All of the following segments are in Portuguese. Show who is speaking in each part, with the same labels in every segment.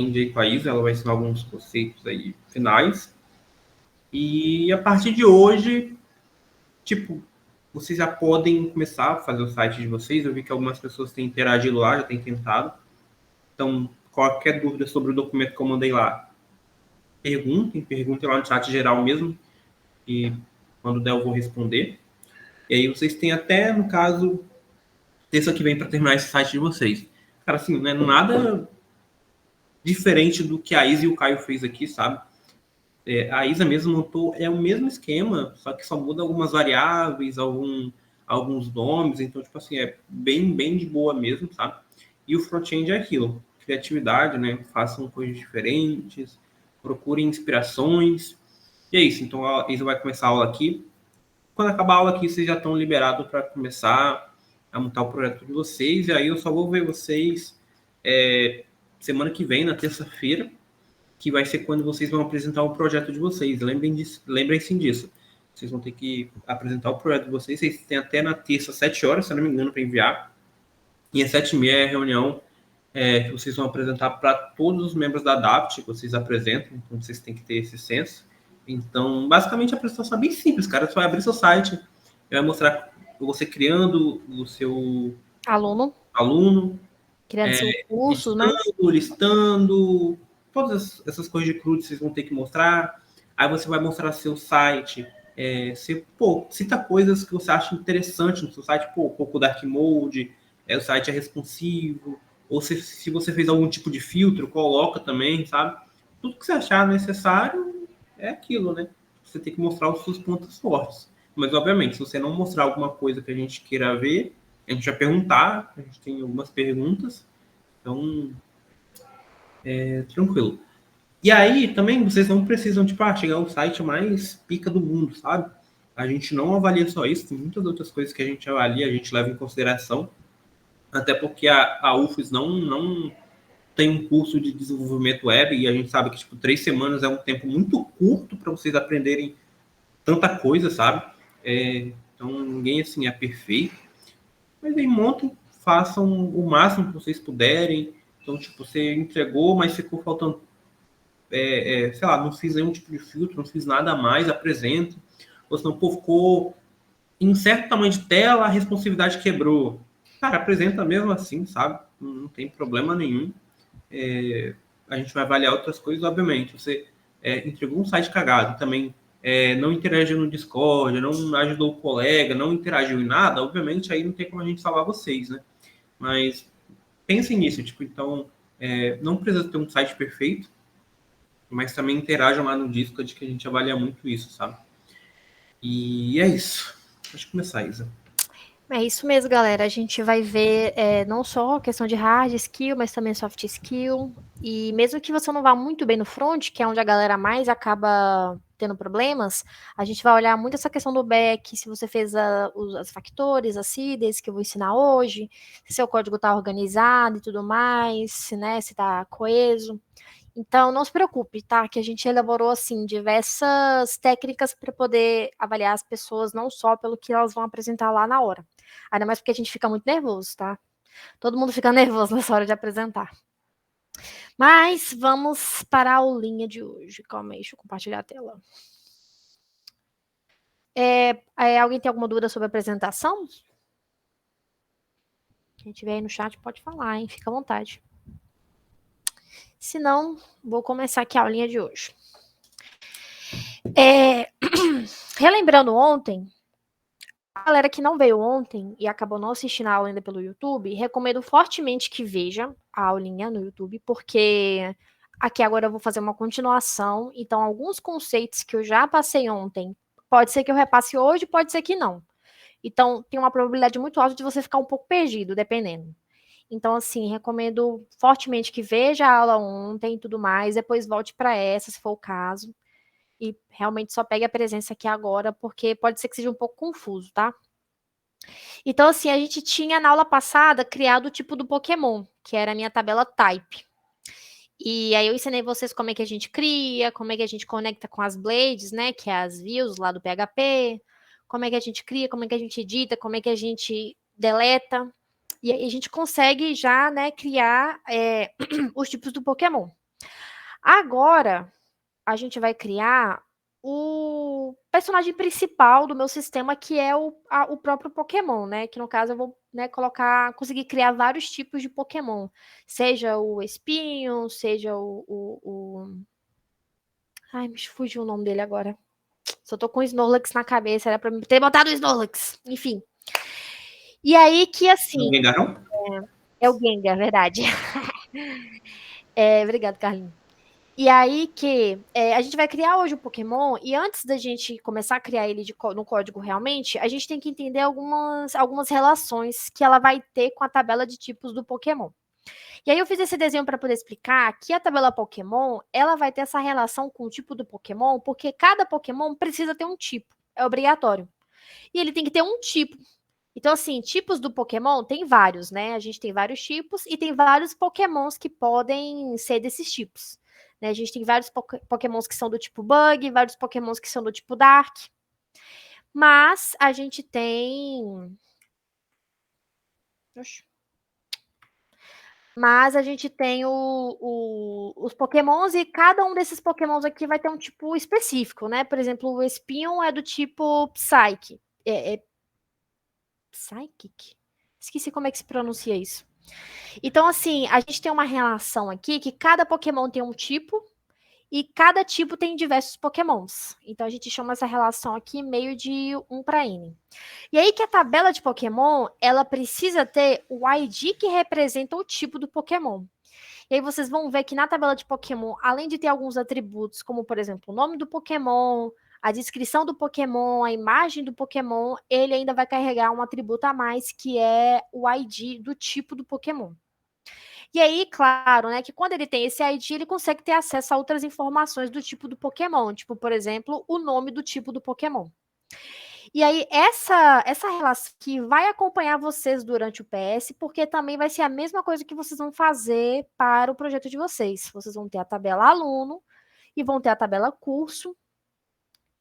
Speaker 1: aí com a Isa, ela vai ensinar alguns conceitos aí finais. E a partir de hoje, tipo, vocês já podem começar a fazer o site de vocês. Eu vi que algumas pessoas têm interagido lá, já têm tentado. Então, qualquer dúvida sobre o documento que eu mandei lá, perguntem lá no chat geral mesmo, e quando der eu vou responder. E aí vocês têm até, no caso, terça que vem para terminar esse site de vocês. Cara, assim, não é nada diferente do que a Isa e o Caio fez aqui, sabe? A Isa mesmo montou, é o mesmo esquema, só que só muda algumas variáveis, alguns nomes, então, tipo assim, é bem de boa mesmo, sabe? E o front-end é aquilo, criatividade, né? Façam coisas diferentes, procurem inspirações, e é isso. Então, a Isa vai começar a aula aqui. Quando acabar a aula aqui, vocês já estão liberados para começar a montar o projeto de vocês, e aí eu só vou ver vocês semana que vem, na terça-feira, que vai ser quando vocês vão apresentar o projeto de vocês. Lembrem-se disso. Vocês vão ter que apresentar o projeto de vocês. Vocês têm até na terça, 7 horas, se eu não me engano, para enviar. E às 7h30 é a reunião que vocês vão apresentar para todos os membros da DAPT, que vocês apresentam. Então, vocês têm que ter esse senso. Então, basicamente, a apresentação é bem simples, cara. Você vai abrir seu site, vai mostrar você criando o seu aluno,
Speaker 2: criando seu curso,
Speaker 1: listando, todas essas coisas de CRUD vocês vão ter que mostrar. Aí você vai mostrar seu site. Cita coisas que você acha interessante no seu site. Um pouco Dark Mode, o site é responsivo. Ou se você fez algum tipo de filtro, coloca também, sabe? Tudo que você achar necessário é aquilo, né? Você tem que mostrar os seus pontos fortes. Mas, obviamente, se você não mostrar alguma coisa que a gente queira ver, a gente vai perguntar. A gente tem algumas perguntas. Então, tranquilo. E aí, também, vocês não precisam, chegar ao site mais pica do mundo, sabe? A gente não avalia só isso, tem muitas outras coisas que a gente avalia, a gente leva em consideração, até porque a UFES não tem um curso de desenvolvimento web, e a gente sabe que, 3 semanas é um tempo muito curto para vocês aprenderem tanta coisa, sabe? Então, ninguém, assim, é perfeito. Mas aí, montem, façam o máximo que vocês puderem. Então, você entregou, mas ficou faltando sei lá, não fiz nenhum tipo de filtro, não fiz nada a mais, apresento. Ou senão, ficou em certo tamanho de tela, a responsividade quebrou. Cara, apresenta mesmo assim, sabe? Não tem problema nenhum. A gente vai avaliar outras coisas, obviamente. Você entregou um site cagado, também não interagiu no Discord, não ajudou o colega, não interagiu em nada, obviamente aí não tem como a gente salvar vocês, né? Mas pensem nisso, então, não precisa ter um site perfeito, mas também interajam lá no Discord, que a gente avalia muito isso, sabe? E é isso. Pode começar, Isa.
Speaker 2: É isso mesmo, galera. A gente vai ver não só a questão de hard skill, mas também soft skill. E mesmo que você não vá muito bem no front, que é onde a galera mais acaba tendo problemas, a gente vai olhar muito essa questão do back, se você fez as factores, as seeds, que eu vou ensinar hoje, se seu código está organizado e tudo mais, né, se está coeso. Então, não se preocupe, tá? Que a gente elaborou, assim, diversas técnicas para poder avaliar as pessoas, não só pelo que elas vão apresentar lá na hora. Ainda mais porque a gente fica muito nervoso, tá? Todo mundo fica nervoso nessa hora de apresentar. Mas vamos para a aulinha de hoje. Calma aí, deixa eu compartilhar a tela. Alguém tem alguma dúvida sobre a apresentação? Quem tiver aí no chat pode falar, hein? Fica à vontade. Se não, vou começar aqui a aulinha de hoje. Relembrando ontem, a galera que não veio ontem e acabou não assistindo a aula ainda pelo YouTube, recomendo fortemente que veja a aulinha no YouTube, porque aqui agora eu vou fazer uma continuação, então alguns conceitos que eu já passei ontem, pode ser que eu repasse hoje, pode ser que não. Então, tem uma probabilidade muito alta de você ficar um pouco perdido, dependendo. Então, assim, recomendo fortemente que veja a aula ontem e tudo mais, depois volte para essa, se for o caso. E realmente só pegue a presença aqui agora, porque pode ser que seja um pouco confuso, tá? Então, assim, a gente tinha na aula passada criado o tipo do Pokémon, que era a minha tabela type. E aí eu ensinei vocês como é que a gente cria, como é que a gente conecta com as blades, né, que é as views lá do PHP, como é que a gente cria, como é que a gente edita, como é que a gente deleta. E aí a gente consegue já, né, criar os tipos do Pokémon. Agora, a gente vai criar o personagem principal do meu sistema, que é o próprio Pokémon, né? Que no caso eu vou, né, conseguir criar vários tipos de Pokémon. Seja o espinho, seja ai, me fugiu o nome dele agora. Só tô com o Snorlax na cabeça, era pra me ter botado o Snorlax. Enfim. E aí que assim.
Speaker 1: Não enganou?
Speaker 2: É o Gengar, verdade. Obrigado, Carlinhos. E aí que a gente vai criar hoje o Pokémon, e antes da gente começar a criar ele no código realmente, a gente tem que entender algumas relações que ela vai ter com a tabela de tipos do Pokémon. E aí eu fiz esse desenho para poder explicar que a tabela Pokémon, ela vai ter essa relação com o tipo do Pokémon, porque cada Pokémon precisa ter um tipo, é obrigatório. E ele tem que ter um tipo. Então, assim, tipos do Pokémon tem vários, né? A gente tem vários tipos e tem vários Pokémons que podem ser desses tipos. Né? A gente tem vários Pokémons que são do tipo Bug, vários Pokémons que são do tipo Dark. Mas a gente tem. Oxi. Mas a gente tem os Pokémons e cada um desses Pokémons aqui vai ter um tipo específico, né? Por exemplo, o Espion é do tipo Psyche. É Psychic? Esqueci como é que se pronuncia isso. Então, assim, a gente tem uma relação aqui que cada Pokémon tem um tipo e cada tipo tem diversos Pokémons. Então, a gente chama essa relação aqui meio de 1 para N. E aí que a tabela de Pokémon, ela precisa ter o ID que representa o tipo do Pokémon. E aí vocês vão ver que na tabela de Pokémon, além de ter alguns atributos, como por exemplo, o nome do Pokémon, a descrição do Pokémon, a imagem do Pokémon, ele ainda vai carregar um atributo a mais, que é o ID do tipo do Pokémon. E aí, claro, né, que quando ele tem esse ID, ele consegue ter acesso a outras informações do tipo do Pokémon, tipo, por exemplo, o nome do tipo do Pokémon. E aí, essa relação que vai acompanhar vocês durante o PS, porque também vai ser a mesma coisa que vocês vão fazer para o projeto de vocês. Vocês vão ter a tabela aluno e vão ter a tabela curso,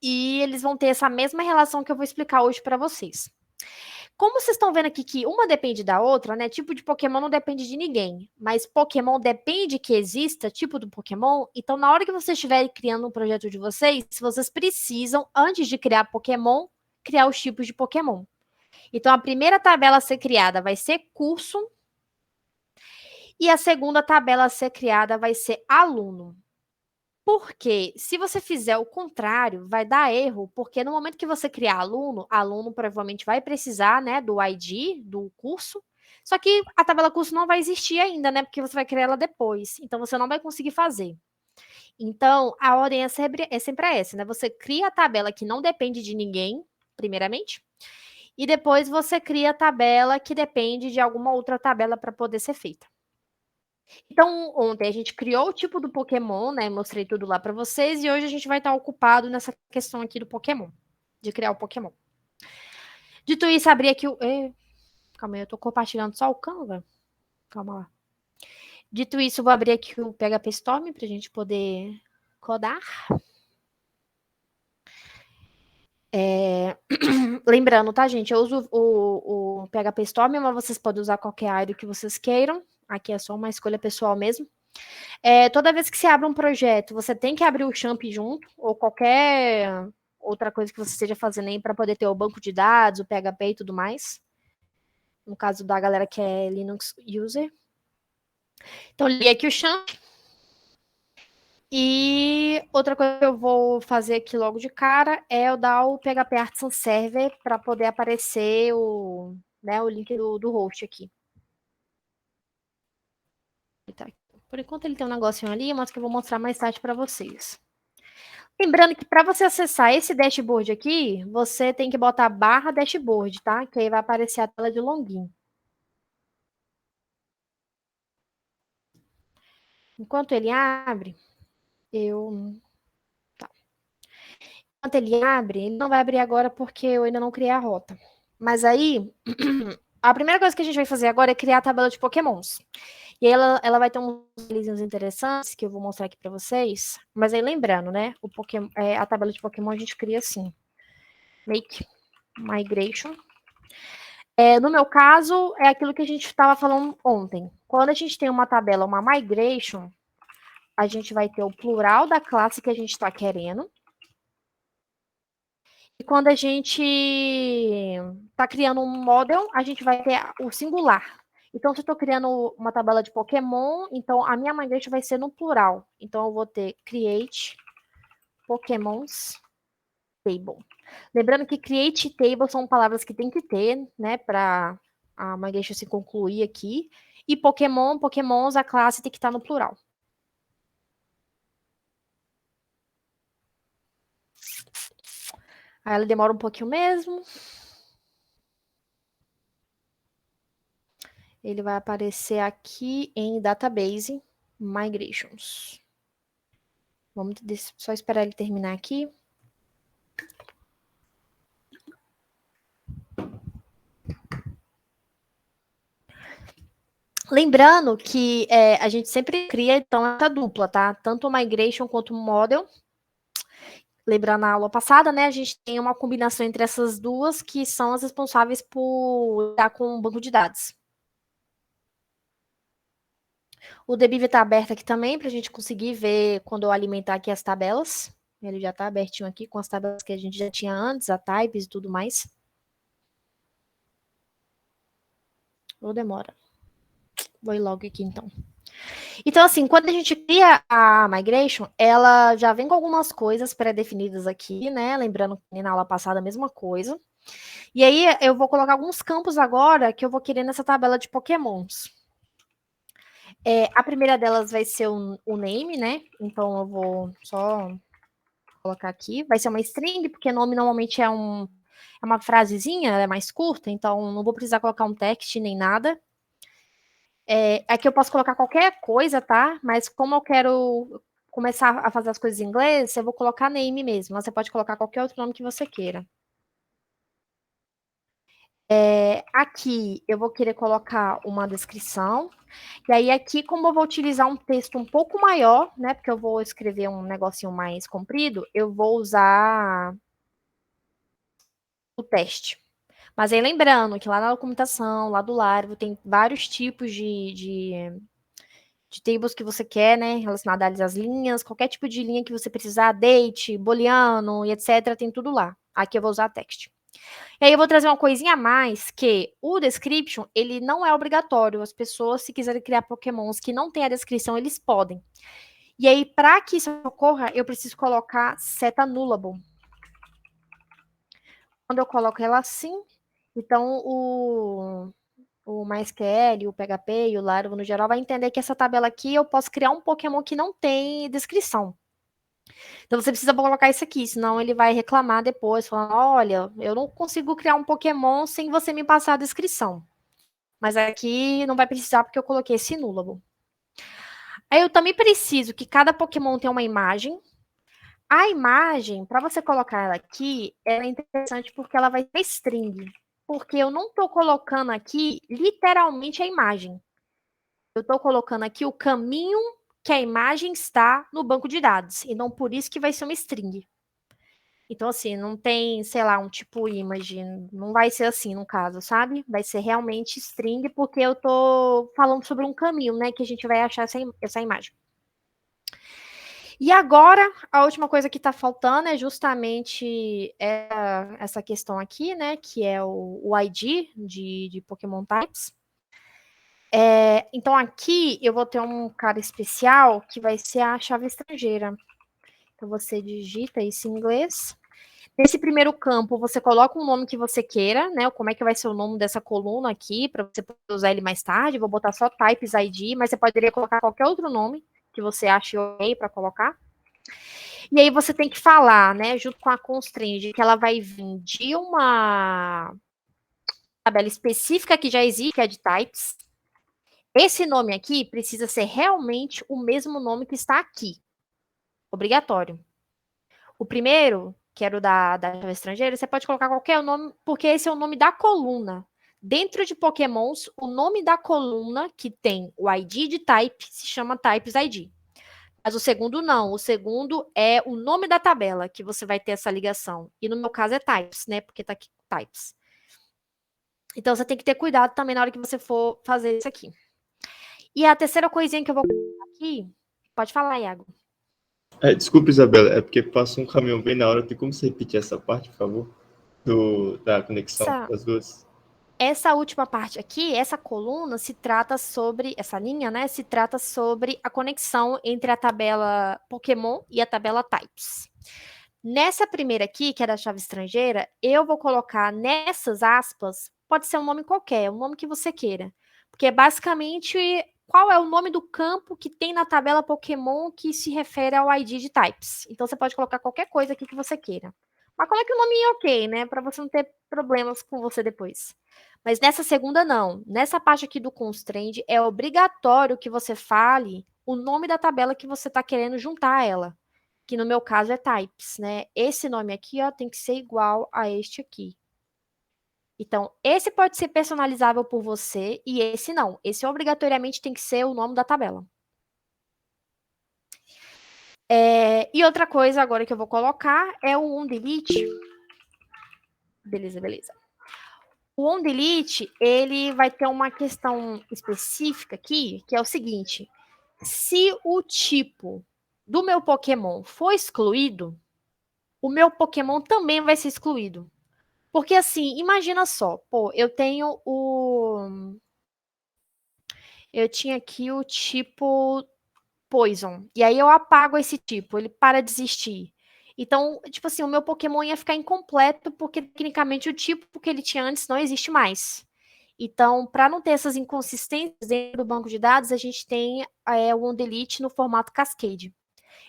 Speaker 2: e eles vão ter essa mesma relação que eu vou explicar hoje para vocês. Como vocês estão vendo aqui que uma depende da outra, né? Tipo de Pokémon não depende de ninguém, mas Pokémon depende que exista tipo do Pokémon. Então, na hora que vocês estiverem criando um projeto de vocês precisam, antes de criar Pokémon, criar os tipos de Pokémon. Então, a primeira tabela a ser criada vai ser curso e a segunda tabela a ser criada vai ser aluno. Porque se você fizer o contrário, vai dar erro, porque no momento que você criar aluno provavelmente vai precisar, né, do ID do curso, só que a tabela curso não vai existir ainda, né, porque você vai criar ela depois, então você não vai conseguir fazer. Então, a ordem é sempre essa, né, você cria a tabela que não depende de ninguém, primeiramente, e depois você cria a tabela que depende de alguma outra tabela para poder ser feita. Então, ontem a gente criou o tipo do Pokémon, né? Mostrei tudo lá para vocês, e hoje a gente vai estar ocupado nessa questão aqui do Pokémon, de criar o Pokémon. Dito isso, abri aqui o. Calma aí, eu tô compartilhando só o Canva. Calma lá. Dito isso, vou abrir aqui o PHP Storm para a gente poder codar. Lembrando, tá, gente? Eu uso o PHP Storm, mas vocês podem usar qualquer área que vocês queiram. Aqui é só uma escolha pessoal mesmo. Toda vez que você abre um projeto, você tem que abrir o Champ junto, ou qualquer outra coisa que você esteja fazendo aí para poder ter o banco de dados, o PHP e tudo mais. No caso da galera que é Linux user. Então, liguei aqui o Champ. E outra coisa que eu vou fazer aqui logo de cara é eu dar o PHP Artisan Server para poder aparecer o link do host aqui. Por enquanto ele tem um negocinho ali, mas que eu vou mostrar mais tarde para vocês. Lembrando que para você acessar esse dashboard aqui, você tem que botar barra dashboard, tá? Que aí vai aparecer a tela de login. Enquanto ele abre, Tá. Enquanto ele abre, ele não vai abrir agora porque eu ainda não criei a rota. Mas aí, a primeira coisa que a gente vai fazer agora é criar a tabela de Pokémons. E aí ela vai ter uns detalhezinhos interessantes que eu vou mostrar aqui para vocês. Mas aí lembrando, né? A tabela de Pokémon a gente cria assim. Make migration. No meu caso, é aquilo que a gente estava falando ontem. Quando a gente tem uma tabela, uma migration, a gente vai ter o plural da classe que a gente está querendo. E quando a gente está criando um model, a gente vai ter o singular. Então, se eu estou criando uma tabela de Pokémon, então a minha migration vai ser no plural. Então, eu vou ter create Pokémons table. Lembrando que create e table são palavras que tem que ter, né, para a migration se concluir aqui. E Pokémon, Pokémons, a classe tem que estar no plural. Aí ela demora um pouquinho mesmo. Ele vai aparecer aqui em Database Migrations. Vamos só esperar ele terminar aqui. Lembrando que a gente sempre cria, então, essa dupla, tá? Tanto o Migration quanto o Model. Lembrando na aula passada, né? A gente tem uma combinação entre essas duas que são as responsáveis por lidar com o banco de dados. O Debiv está aberto aqui também, para a gente conseguir ver quando eu alimentar aqui as tabelas. Ele já está abertinho aqui com as tabelas que a gente já tinha antes, a types e tudo mais. Ou demora. Vou ir logo aqui, então. Então, assim, quando a gente cria a migration, ela já vem com algumas coisas pré-definidas aqui, né? Lembrando que na aula passada a mesma coisa. E aí eu vou colocar alguns campos agora que eu vou querer nessa tabela de pokémons. A primeira delas vai ser o name, né? Então eu vou só colocar aqui. Vai ser uma string, porque nome normalmente é uma frasezinha, é mais curta, então não vou precisar colocar um text nem nada. Aqui eu posso colocar qualquer coisa, tá? Mas como eu quero começar a fazer as coisas em inglês, eu vou colocar name mesmo. Você pode colocar qualquer outro nome que você queira. Aqui eu vou querer colocar uma descrição. E aí aqui, como eu vou utilizar um texto um pouco maior, né? Porque eu vou escrever um negocinho mais comprido, eu vou usar o teste. Mas aí lembrando que lá na documentação, lá do Laravel, tem vários tipos de tables que você quer, né, relacionadas às linhas, qualquer tipo de linha que você precisar, date, booleano e etc, tem tudo lá. Aqui eu vou usar text. E aí eu vou trazer uma coisinha a mais, que o description, ele não é obrigatório. As pessoas, se quiserem criar pokémons que não tem a descrição, eles podem. E aí, para que isso ocorra, eu preciso colocar seta nullable. Quando eu coloco ela assim, então o MySQL, o PHP e o Laravel no geral vai entender que essa tabela aqui eu posso criar um Pokémon que não tem descrição. Então você precisa colocar isso aqui, senão ele vai reclamar depois, falando: olha, eu não consigo criar um Pokémon sem você me passar a descrição. Mas aqui não vai precisar porque eu coloquei esse nullable. Aí eu também preciso que cada Pokémon tenha uma imagem. A imagem, para você colocar ela aqui, ela é interessante porque ela vai ter string. Porque eu não estou colocando aqui literalmente a imagem. Eu estou colocando aqui o caminho que a imagem está no banco de dados. Então, por isso que vai ser uma string. Então, assim, não tem, sei lá, um tipo image. Não vai ser assim, no caso, sabe? Vai ser realmente string, porque eu tô falando sobre um caminho, né? Que a gente vai achar essa imagem. E agora, a última coisa que está faltando é justamente essa questão aqui, né? Que é o ID de Pokémon Types. Então, aqui eu vou ter um cara especial que vai ser a chave estrangeira. Então, você digita isso em inglês. Nesse primeiro campo, você coloca um nome que você queira, né? Como é que vai ser o nome dessa coluna aqui, para você poder usar ele mais tarde. Vou botar só Types ID, mas você poderia colocar qualquer outro nome que você ache ok para colocar. E aí você tem que falar, né, junto com a constraint, que ela vai vir de uma tabela específica que já existe, que é de types. Esse nome aqui precisa ser realmente o mesmo nome que está aqui. Obrigatório. O primeiro, que era o da chave estrangeira, você pode colocar qualquer nome, porque esse é o nome da coluna. Dentro de Pokémons, o nome da coluna que tem o ID de type se chama Types ID. Mas o segundo não. O segundo é o nome da tabela que você vai ter essa ligação. E no meu caso é types, né? Porque tá aqui types. Então você tem que ter cuidado também na hora que você for fazer isso aqui. E a terceira coisinha que eu vou colocar aqui, Pode falar, Iago.
Speaker 3: Desculpa, Isabela, é porque passou um caminhão bem na hora. Tem como você repetir essa parte, por favor? Da conexão das duas?
Speaker 2: Essa última parte aqui, essa coluna se trata sobre, essa linha, né, se trata sobre a conexão entre a tabela Pokémon e a tabela Types. Nessa primeira aqui, que é da chave estrangeira, eu vou colocar nessas aspas, pode ser um nome qualquer, um nome que você queira, porque é basicamente qual é o nome do campo que tem na tabela Pokémon que se refere ao ID de Types. Então você pode colocar qualquer coisa aqui que você queira. Mas coloque o nome ok, né, para você não ter problemas com você depois. Mas nessa segunda, não. Nessa parte aqui do constraint, é obrigatório que você fale o nome da tabela que você está querendo juntar a ela. Que no meu caso é types, né? Esse nome aqui, ó, tem que ser igual a este aqui. Então, esse pode ser personalizável por você e esse não. Esse obrigatoriamente tem que ser o nome da tabela. E outra coisa agora que eu vou colocar é o onDelete. Beleza, beleza. O onDelete, ele vai ter uma questão específica aqui, que é o seguinte. Se o tipo do meu Pokémon for excluído, o meu Pokémon também vai ser excluído. Porque assim, imagina só, pô, eu tinha aqui o tipo Poison, e aí eu apago esse tipo, ele para de existir. Então, tipo assim, o meu Pokémon ia ficar incompleto porque tecnicamente o tipo que ele tinha antes não existe mais. Então, para não ter essas inconsistências dentro do banco de dados, a gente tem o onDelete no formato Cascade.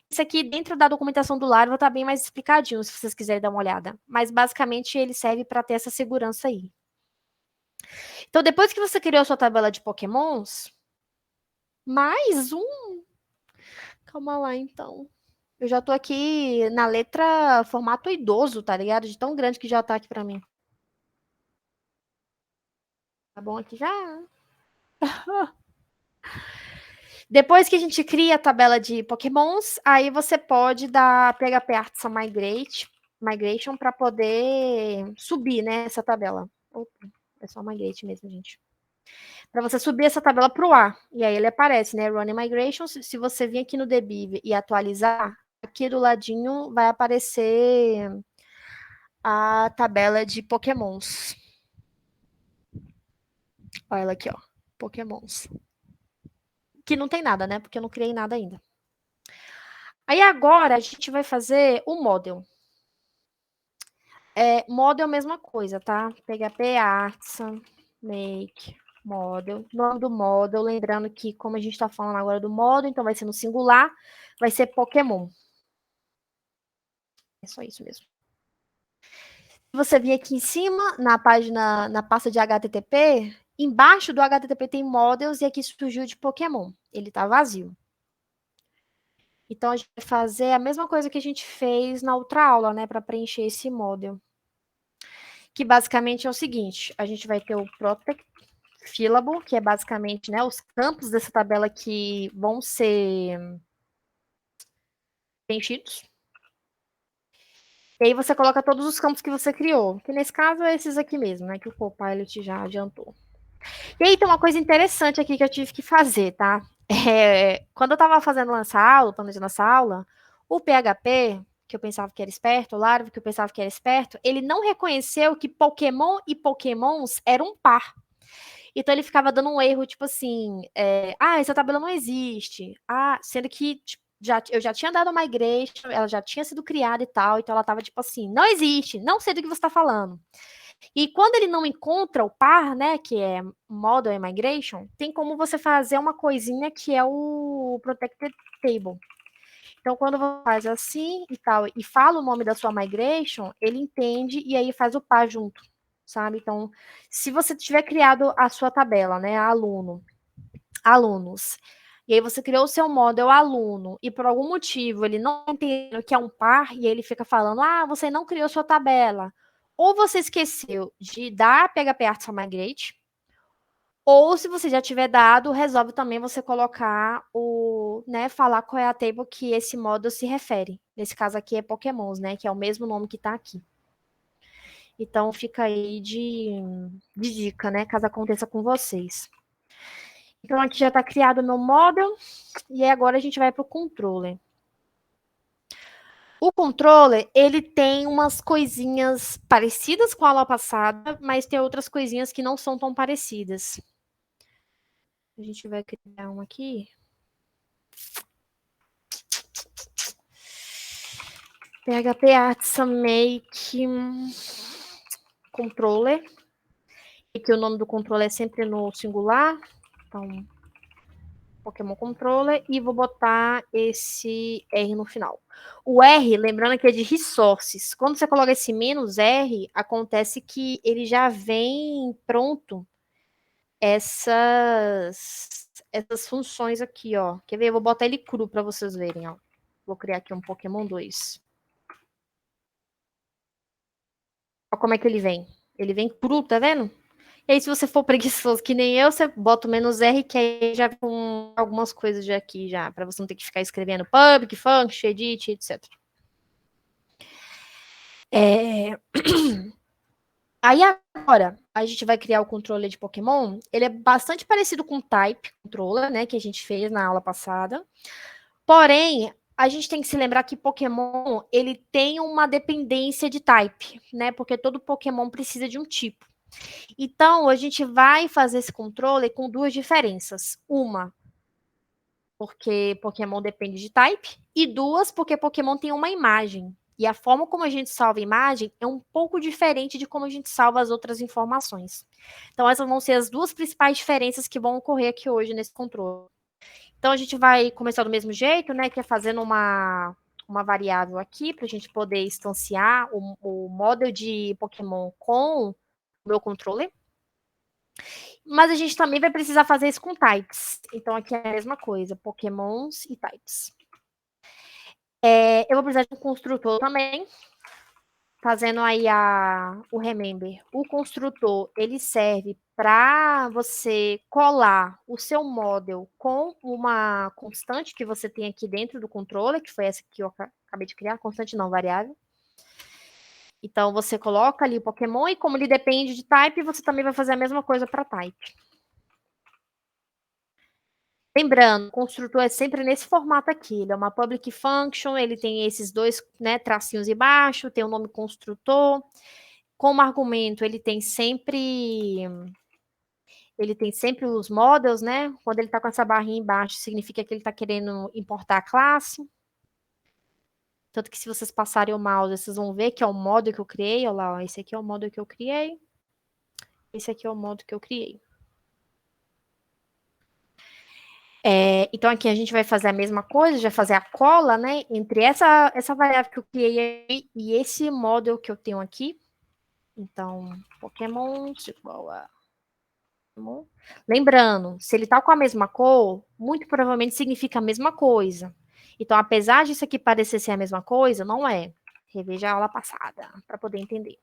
Speaker 2: Isso aqui, dentro da documentação do Laravel, está bem mais explicadinho, se vocês quiserem dar uma olhada. Mas, basicamente, ele serve para ter essa segurança aí. Então, depois que você criou a sua tabela de Pokémons, mais um... Calma lá, então. Eu já tô aqui na letra formato idoso, tá ligado? De tão grande que já tá aqui para mim. Tá bom aqui já? Depois que a gente cria a tabela de Pokémons, aí você pode dar PHP Artisan Migration para poder subir, né, essa tabela. Opa, é só Migrate mesmo, gente. Para você subir essa tabela para o ar. E aí ele aparece, né, Running Migration. Se você vir aqui no Debug e atualizar, aqui do ladinho vai aparecer a tabela de Pokémons. Olha ela aqui, ó. Pokémons. Que não tem nada, né? Porque eu não criei nada ainda. Aí agora a gente vai fazer o model. Model é a mesma coisa, tá? PHP Artisan, make, model. Nome do model, lembrando que como a gente está falando agora do model, então vai ser no singular, vai ser Pokémon. É só isso mesmo. Você vir aqui em cima, na página, na pasta de HTTP, embaixo do HTTP tem models e aqui surgiu de Pokémon. Ele tá vazio. Então, a gente vai fazer a mesma coisa que a gente fez na outra aula, né, para preencher esse model. Que basicamente é o seguinte, a gente vai ter o protect fillable, que é basicamente, né, os campos dessa tabela que vão ser preenchidos. E aí você coloca todos os campos que você criou, que nesse caso é esses aqui mesmo, né, que o Copilot já adiantou. E aí tem uma coisa interessante aqui que eu tive que fazer, tá? Quando eu estava fazendo essa aula, planejando essa aula, o PHP, que eu pensava que era esperto, o Laravel, que eu pensava que era esperto, ele não reconheceu que Pokémon e Pokémons eram um par. Então ele ficava dando um erro, tipo assim, essa tabela não existe. Sendo que tipo, eu já tinha dado uma migration, ela já tinha sido criada e tal, então ela tava tipo assim, não existe, não sei do que você está falando. E quando ele não encontra o par, né, que é model e migration, tem como você fazer uma coisinha que é o protected table. Então, quando você faz assim e tal, e fala o nome da sua migration, ele entende e aí faz o par junto, sabe? Então, se você tiver criado a sua tabela, né, alunos, e aí você criou o seu model aluno, e por algum motivo ele não entende que é um par, e ele fica falando, você não criou sua tabela, ou você esqueceu de dar PHP Artisan Migrate, ou se você já tiver dado, resolve também você colocar falar qual é a table que esse model se refere. Nesse caso aqui é Pokémons, né, que é o mesmo nome que está aqui. Então fica aí de dica, né, caso aconteça com vocês. Então, aqui já está criado o meu model, e agora a gente vai para o controller. O controller, ele tem umas coisinhas parecidas com a aula passada, mas tem outras coisinhas que não são tão parecidas. A gente vai criar um aqui. PHP Arts Make Controller. E que o nome do controller é sempre no singular. Então, Pokémon Controller. E vou botar esse R no final. O R, lembrando que é de resources. Quando você coloca esse menos R, acontece que ele já vem pronto essas funções aqui, ó. Quer ver? Eu vou botar ele cru para vocês verem, ó. Vou criar aqui um Pokémon 2. Olha como é que ele vem. Ele vem cru, tá vendo? E aí, se você for preguiçoso que nem eu, você bota o menos R, que aí já com algumas coisas já aqui, já, para você não ter que ficar escrevendo public, function, edit, etc. Aí agora, a gente vai criar o controller de Pokémon. Ele é bastante parecido com o Type Controller, né, que a gente fez na aula passada. Porém, a gente tem que se lembrar que Pokémon, ele tem uma dependência de Type, né, porque todo Pokémon precisa de um tipo. Então, a gente vai fazer esse controle com duas diferenças. Uma, porque Pokémon depende de type, e duas, porque Pokémon tem uma imagem. E a forma como a gente salva a imagem é um pouco diferente de como a gente salva as outras informações. Então, essas vão ser as duas principais diferenças que vão ocorrer aqui hoje nesse controle. Então, a gente vai começar do mesmo jeito, né, que é fazendo uma variável aqui, para a gente poder instanciar o model de Pokémon com o meu controller. Mas a gente também vai precisar fazer isso com types. Então, aqui é a mesma coisa, Pokémons e types. Eu vou precisar de um construtor também, fazendo aí o remember. O construtor, ele serve para você colar o seu model com uma constante que você tem aqui dentro do controller, que foi essa que eu acabei de criar, constante não, variável. Então, você coloca ali o Pokémon e como ele depende de type, você também vai fazer a mesma coisa para type. Lembrando, o construtor é sempre nesse formato aqui. Ele é uma public function, ele tem esses dois, né, tracinhos embaixo, tem o nome construtor. Como argumento, ele tem sempre os models, né? Quando ele está com essa barrinha embaixo, significa que ele está querendo importar a classe. Tanto que se vocês passarem o mouse, vocês vão ver que é o model que eu criei. Olha lá, ó, esse aqui é o model que eu criei. Esse aqui é o model que eu criei. Então, aqui a gente vai fazer a mesma coisa, já fazer a cola, né, entre essa variável que eu criei e esse model que eu tenho aqui. Então, Pokémon igual a... Lembrando, se ele tá com a mesma cor, muito provavelmente significa a mesma coisa. Então, apesar disso aqui parecer ser a mesma coisa, não é. Reveja a aula passada, para poder entender.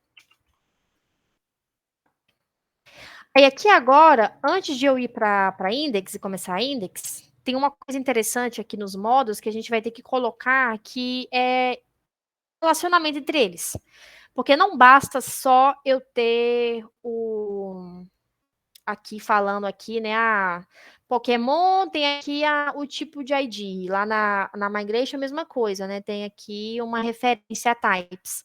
Speaker 2: Aí, aqui agora, antes de eu ir para index e começar a index, tem uma coisa interessante aqui nos modos que a gente vai ter que colocar que é relacionamento entre eles. Porque não basta só eu ter aqui falando aqui, né, Pokémon tem aqui o tipo de ID. Lá na Migration a mesma coisa, né? Tem aqui uma referência a types.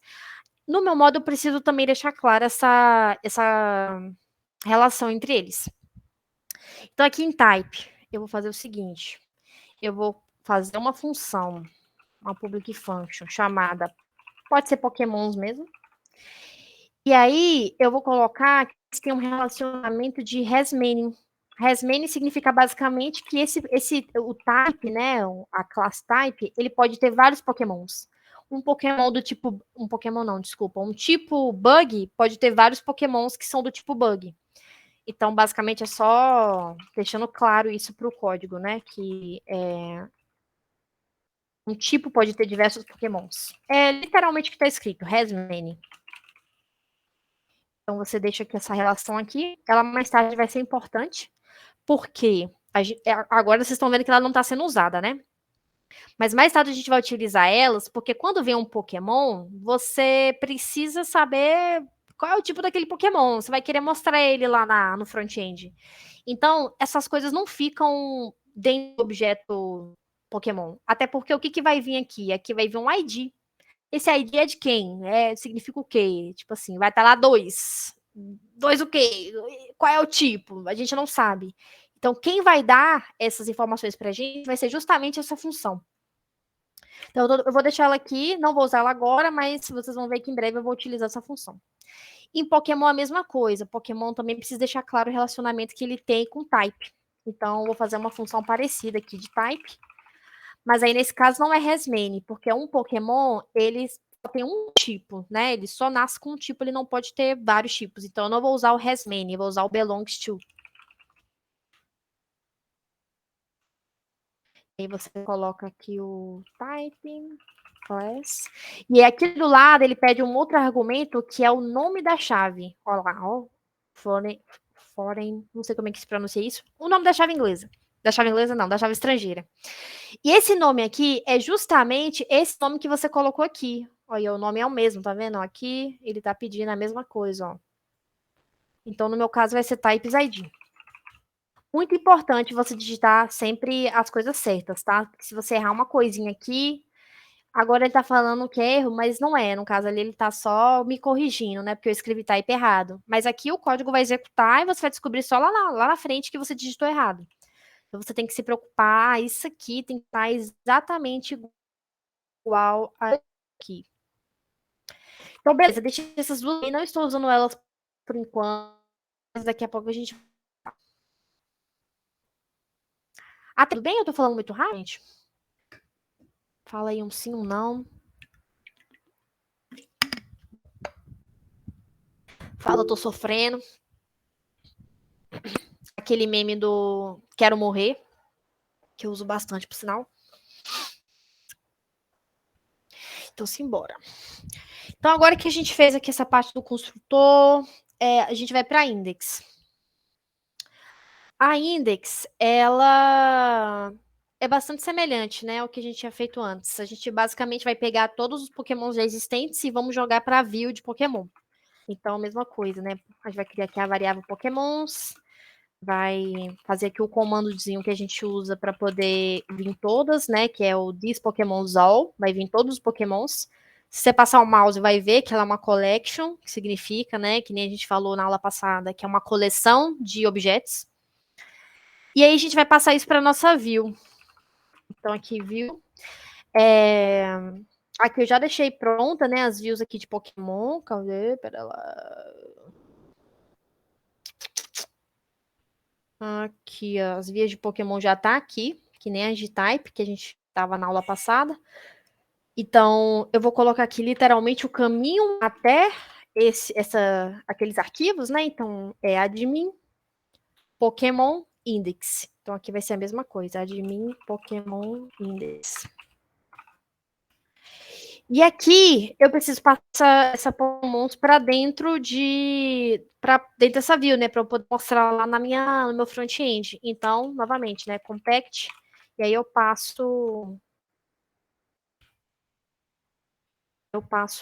Speaker 2: No meu modo, eu preciso também deixar clara essa relação entre eles. Então, aqui em type, eu vou fazer o seguinte. Eu vou fazer uma função, uma public function, chamada, pode ser Pokémons mesmo. E aí, eu vou colocar que tem um relacionamento de hasMany. HasMany significa basicamente que o type, né, a class type, ele pode ter vários Pokémons. Um Pokémon do tipo, um Pokémon não, desculpa, um tipo bug pode ter vários Pokémons que são do tipo bug. Então, basicamente, é só deixando claro isso para o código, né? Que um tipo pode ter diversos Pokémons. É literalmente o que está escrito, has many. Então, você deixa aqui essa relação aqui. Ela mais tarde vai ser importante, porque agora vocês estão vendo que ela não está sendo usada, né? Mas mais tarde a gente vai utilizar elas, porque quando vem um Pokémon, você precisa saber qual é o tipo daquele Pokémon? Você vai querer mostrar ele lá no front-end. Então, essas coisas não ficam dentro do objeto Pokémon. Até porque o que vai vir aqui? Aqui vai vir um ID. Esse ID é de quem? Significa o quê? Tipo assim, vai estar lá 2. 2 o quê? Qual é o tipo? A gente não sabe. Então, quem vai dar essas informações pra gente vai ser justamente essa função. Então, eu vou deixar ela aqui, não vou usar ela agora, mas vocês vão ver que em breve eu vou utilizar essa função. Em Pokémon, a mesma coisa. Pokémon também precisa deixar claro o relacionamento que ele tem com type. Então, eu vou fazer uma função parecida aqui de type. Mas aí, nesse caso, não é resmane, porque um Pokémon, ele só tem um tipo, né? Ele só nasce com um tipo, ele não pode ter vários tipos. Então, eu não vou usar o resmane, eu vou usar o belongs to. Aí você coloca aqui o type, class. E aqui do lado ele pede um outro argumento que é o nome da chave. Olha lá, ó. Foreign, não sei como é que se pronuncia isso. O nome da chave inglesa. Da chave inglesa não, da chave estrangeira. E esse nome aqui é justamente esse nome que você colocou aqui. Olha, o nome é o mesmo, tá vendo? Aqui ele tá pedindo a mesma coisa, ó. Então, no meu caso, vai ser types ID. Muito importante você digitar sempre as coisas certas, tá? Porque se você errar uma coisinha aqui, agora ele tá falando que é erro, mas não é. No caso ali, ele tá só me corrigindo, né? Porque eu escrevi type errado. Mas aqui o código vai executar e você vai descobrir só lá na frente que você digitou errado. Então você tem que se preocupar, isso aqui tem que estar exatamente igual aqui. Então, beleza, deixa essas duas aí. Não estou usando elas por enquanto, mas daqui a pouco a gente. Ah, tudo bem? Eu tô falando muito rápido, gente? Fala aí um sim, um não. Fala, eu tô sofrendo. Aquele meme do quero morrer, que eu uso bastante, por sinal. Então, simbora. Então, agora que a gente fez aqui essa parte do construtor, a gente vai para index. A index, ela é bastante semelhante, né, ao que a gente tinha feito antes. A gente basicamente vai pegar todos os pokémons já existentes e vamos jogar para a view de pokémon. Então, a mesma coisa, né? A gente vai criar aqui a variável pokémons, vai fazer aqui o comandozinho que a gente usa para poder vir todas, né? Que é o this pokémons all, vai vir todos os pokémons. Se você passar o mouse, vai ver que ela é uma collection, que significa, né? Que nem a gente falou na aula passada, que é uma coleção de objetos. E aí a gente vai passar isso para nossa view. Então aqui view. Aqui eu já deixei pronta, né? As views aqui de Pokémon. Cadê? Pera lá. Aqui, ó, as vias de Pokémon já tá aqui, que nem as de Type, que a gente tava na aula passada. Então, eu vou colocar aqui literalmente o caminho até aqueles arquivos, né? Então, é admin Pokémon Index. Então, aqui vai ser a mesma coisa, admin Pokémon Index. E aqui eu preciso passar essa Pokémons para dentro dessa view, né, para eu poder mostrar lá no meu front-end. Então, novamente, né, compact, e aí eu passo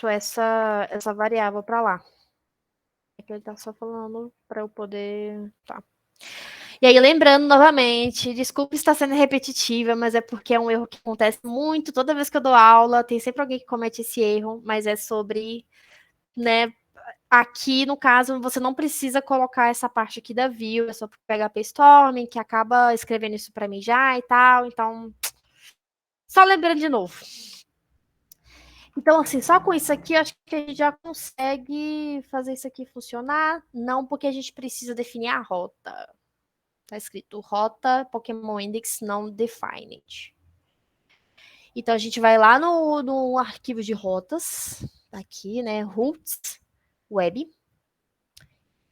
Speaker 2: essa variável para lá. Aqui ele tá só falando para eu poder, tá. E aí, lembrando novamente, desculpe estar sendo repetitiva, mas é porque é um erro que acontece muito toda vez que eu dou aula, tem sempre alguém que comete esse erro, mas é sobre, né, aqui, no caso, você não precisa colocar essa parte aqui da view, é só pegar PHP Storm, que acaba escrevendo isso para mim já e tal, então, só lembrando de novo. Então, assim, só com isso aqui, acho que a gente já consegue fazer isso aqui funcionar. Não, porque a gente precisa definir a rota. Tá escrito rota Pokémon Index não defined. Então, a gente vai lá no arquivo de rotas, aqui, né, routes, web.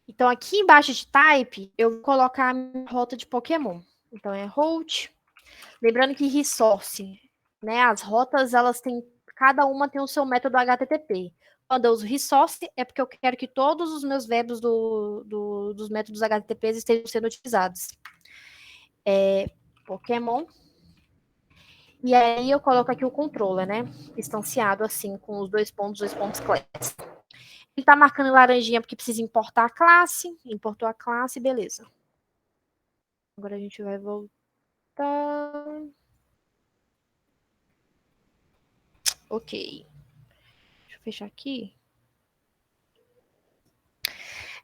Speaker 2: Então, aqui embaixo de type, eu vou colocar a minha rota de Pokémon. Então, é route. Lembrando que resource, né, as rotas, elas têm, cada uma tem o seu método HTTP. Quando eu uso resource, é porque eu quero que todos os meus verbos dos métodos HTTP estejam sendo utilizados. Pokémon. E aí eu coloco aqui o controller, né? Instanciado assim, com os dois pontos class. Ele tá marcando em laranjinha porque precisa importar a classe. Importou a classe, beleza. Agora a gente vai voltar. Ok. Deixa eu fechar aqui.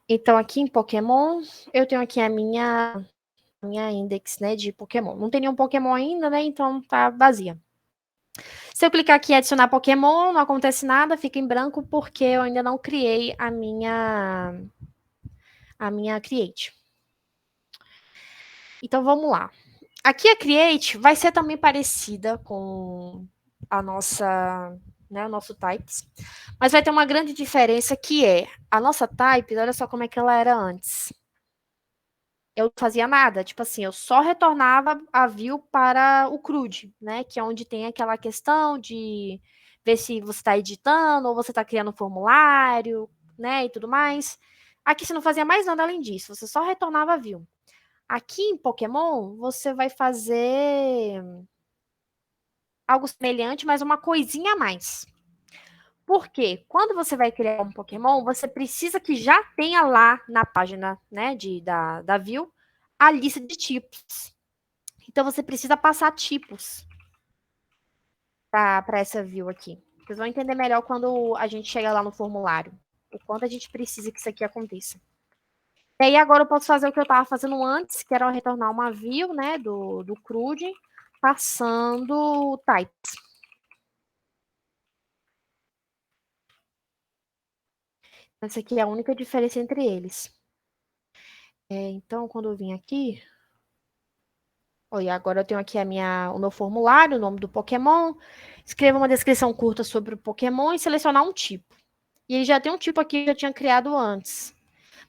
Speaker 2: Então, aqui em Pokémon, eu tenho aqui a minha index, né, de Pokémon. Não tem nenhum Pokémon ainda, né, então tá vazia. Se eu clicar aqui em adicionar Pokémon, não acontece nada, fica em branco, porque eu ainda não criei a minha Create. Então, vamos lá. Aqui a Create vai ser também parecida com a nossa, né, o nosso Types, mas vai ter uma grande diferença que é a nossa Types, olha só como é que ela era antes. Eu não fazia nada, tipo assim, eu só retornava a view para o CRUD, né, que é onde tem aquela questão de ver se você está editando ou você está criando um formulário, né, e tudo mais. Aqui você não fazia mais nada além disso, você só retornava a view. Aqui em Pokémon, você vai fazer algo semelhante, mas uma coisinha a mais. Por quê? Quando você vai criar um Pokémon, você precisa que já tenha lá na página, né, da view a lista de tipos. Então, você precisa passar tipos para essa view aqui. Vocês vão entender melhor quando a gente chegar lá no formulário. O quanto a gente precisa que isso aqui aconteça. E aí, agora eu posso fazer o que eu estava fazendo antes, que era retornar uma view, né, do CRUD, passando o type. Essa aqui é a única diferença entre eles. Então, quando eu vim aqui... Olha, agora eu tenho aqui o meu formulário, o nome do Pokémon. Escreva uma descrição curta sobre o Pokémon e selecionar um tipo. E ele já tem um tipo aqui que eu tinha criado antes.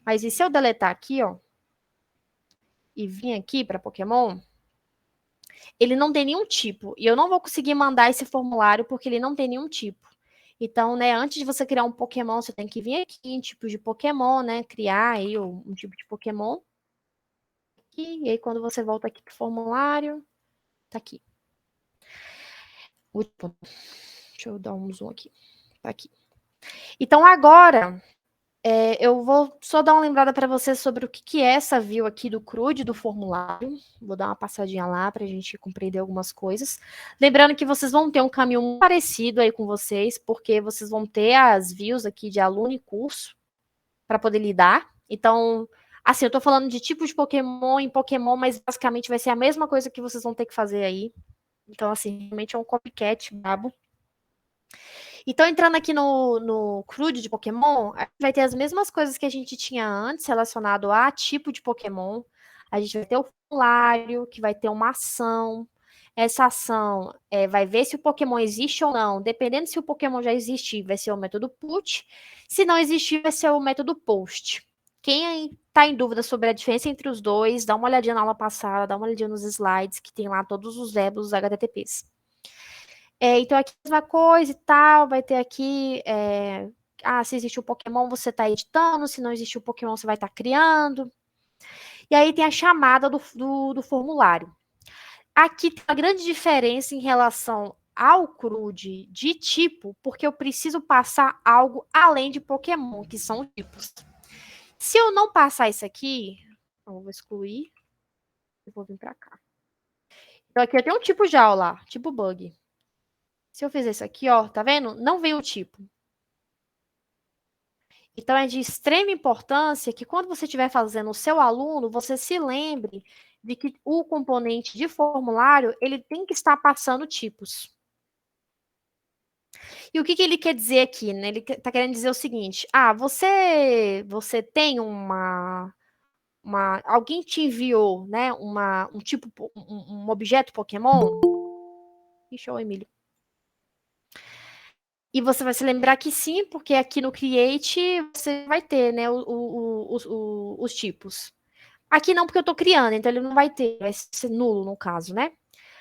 Speaker 2: Mas e se eu deletar aqui, ó, e vir aqui para Pokémon, ele não tem nenhum tipo. E eu não vou conseguir mandar esse formulário porque ele não tem nenhum tipo. Então, né, antes de você criar um Pokémon, você tem que vir aqui em tipos de Pokémon, né, criar aí um tipo de Pokémon. E aí, quando você volta aqui pro formulário, tá aqui. Deixa eu dar um zoom aqui. Tá aqui. Então, agora, eu vou só dar uma lembrada para vocês sobre o que é essa view aqui do CRUD, do formulário. Vou dar uma passadinha lá para a gente compreender algumas coisas. Lembrando que vocês vão ter um caminho muito parecido aí com vocês, porque vocês vão ter as views aqui de aluno e curso para poder lidar. Então, assim, eu tô falando de tipo de Pokémon em Pokémon, mas basicamente vai ser a mesma coisa que vocês vão ter que fazer aí. Então, assim, realmente é um copycat brabo. Então, entrando aqui no CRUD de Pokémon, a gente vai ter as mesmas coisas que a gente tinha antes relacionado a tipo de Pokémon. A gente vai ter o formulário, que vai ter uma ação. Essa ação vai ver se o Pokémon existe ou não. Dependendo se o Pokémon já existir, vai ser o método put. Se não existir, vai ser o método post. Quem está em dúvida sobre a diferença entre os dois, dá uma olhadinha na aula passada, dá uma olhadinha nos slides, que tem lá todos os verbos dos HTTPs. Então, aqui a mesma coisa e tal, vai ter aqui, se existe o Pokémon, você está editando, se não existe o Pokémon, você vai estar criando. E aí tem a chamada do formulário. Aqui tem uma grande diferença em relação ao CRUD de tipo, porque eu preciso passar algo além de Pokémon, que são tipos. Se eu não passar isso aqui, eu vou excluir, eu vou vir para cá. Então, aqui eu tenho um tipo já, ó lá, tipo bug. Se eu fizer isso aqui, ó, tá vendo? Não vem o tipo. Então, é de extrema importância que quando você estiver fazendo o seu aluno, você se lembre de que o componente de formulário, ele tem que estar passando tipos. E o que ele quer dizer aqui, né? Ele está querendo dizer o seguinte, você tem alguém te enviou, né, um objeto Pokémon? Ixi, ô, Emílio. E você vai se lembrar que sim, porque aqui no Create você vai ter, né, os tipos. Aqui não, porque eu estou criando, então ele não vai ter, vai ser nulo no caso, né?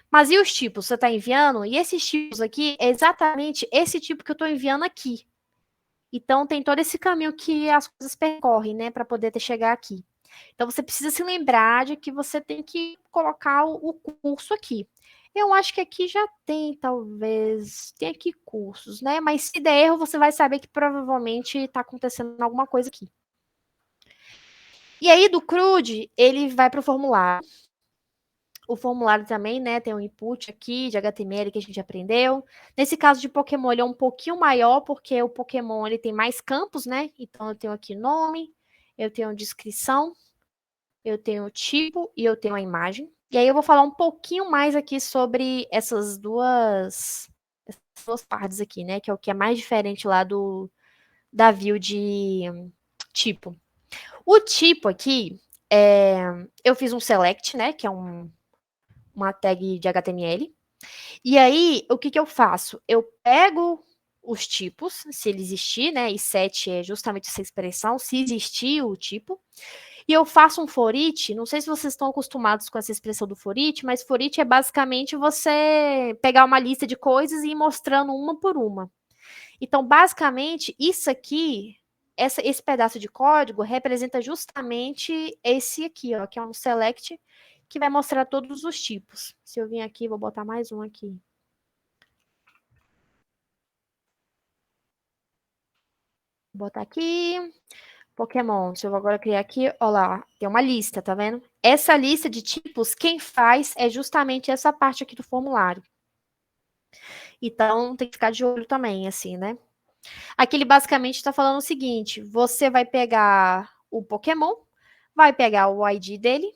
Speaker 2: Mas e os tipos? Você está enviando? E esses tipos aqui é exatamente esse tipo que eu estou enviando aqui. Então tem todo esse caminho que as coisas percorrem, né, para poder chegar aqui. Então você precisa se lembrar de que você tem que colocar o curso aqui. Eu acho que aqui já tem, talvez. Tem aqui cursos, né? Mas se der erro, você vai saber que provavelmente está acontecendo alguma coisa aqui. E aí, do CRUD, ele vai para o formulário. O formulário também, né, tem um input aqui de HTML que a gente aprendeu. Nesse caso de Pokémon, ele é um pouquinho maior, porque o Pokémon ele tem mais campos, né? Então, eu tenho aqui nome, eu tenho descrição, eu tenho tipo e eu tenho a imagem. E aí eu vou falar um pouquinho mais aqui sobre essas duas partes aqui, né? Que é o que é mais diferente lá da view de tipo. O tipo aqui, eu fiz um select, né? Que é uma tag de HTML. E aí, o que eu faço? Eu pego os tipos, se ele existir, né? E set é justamente essa expressão, se existir o tipo. E eu faço um for each, não sei se vocês estão acostumados com essa expressão do for each, mas for each é basicamente você pegar uma lista de coisas e ir mostrando uma por uma. Então, basicamente, isso aqui, esse pedaço de código representa justamente esse aqui, ó, que é um select que vai mostrar todos os tipos. Se eu vir aqui, vou botar mais um aqui. Vou botar aqui. Pokémon. Se eu agora criar aqui, ó lá, tem uma lista, tá vendo? Essa lista de tipos, quem faz é justamente essa parte aqui do formulário. Então, tem que ficar de olho também, assim, né? Aqui ele basicamente está falando o seguinte: você vai pegar o Pokémon, vai pegar o ID dele,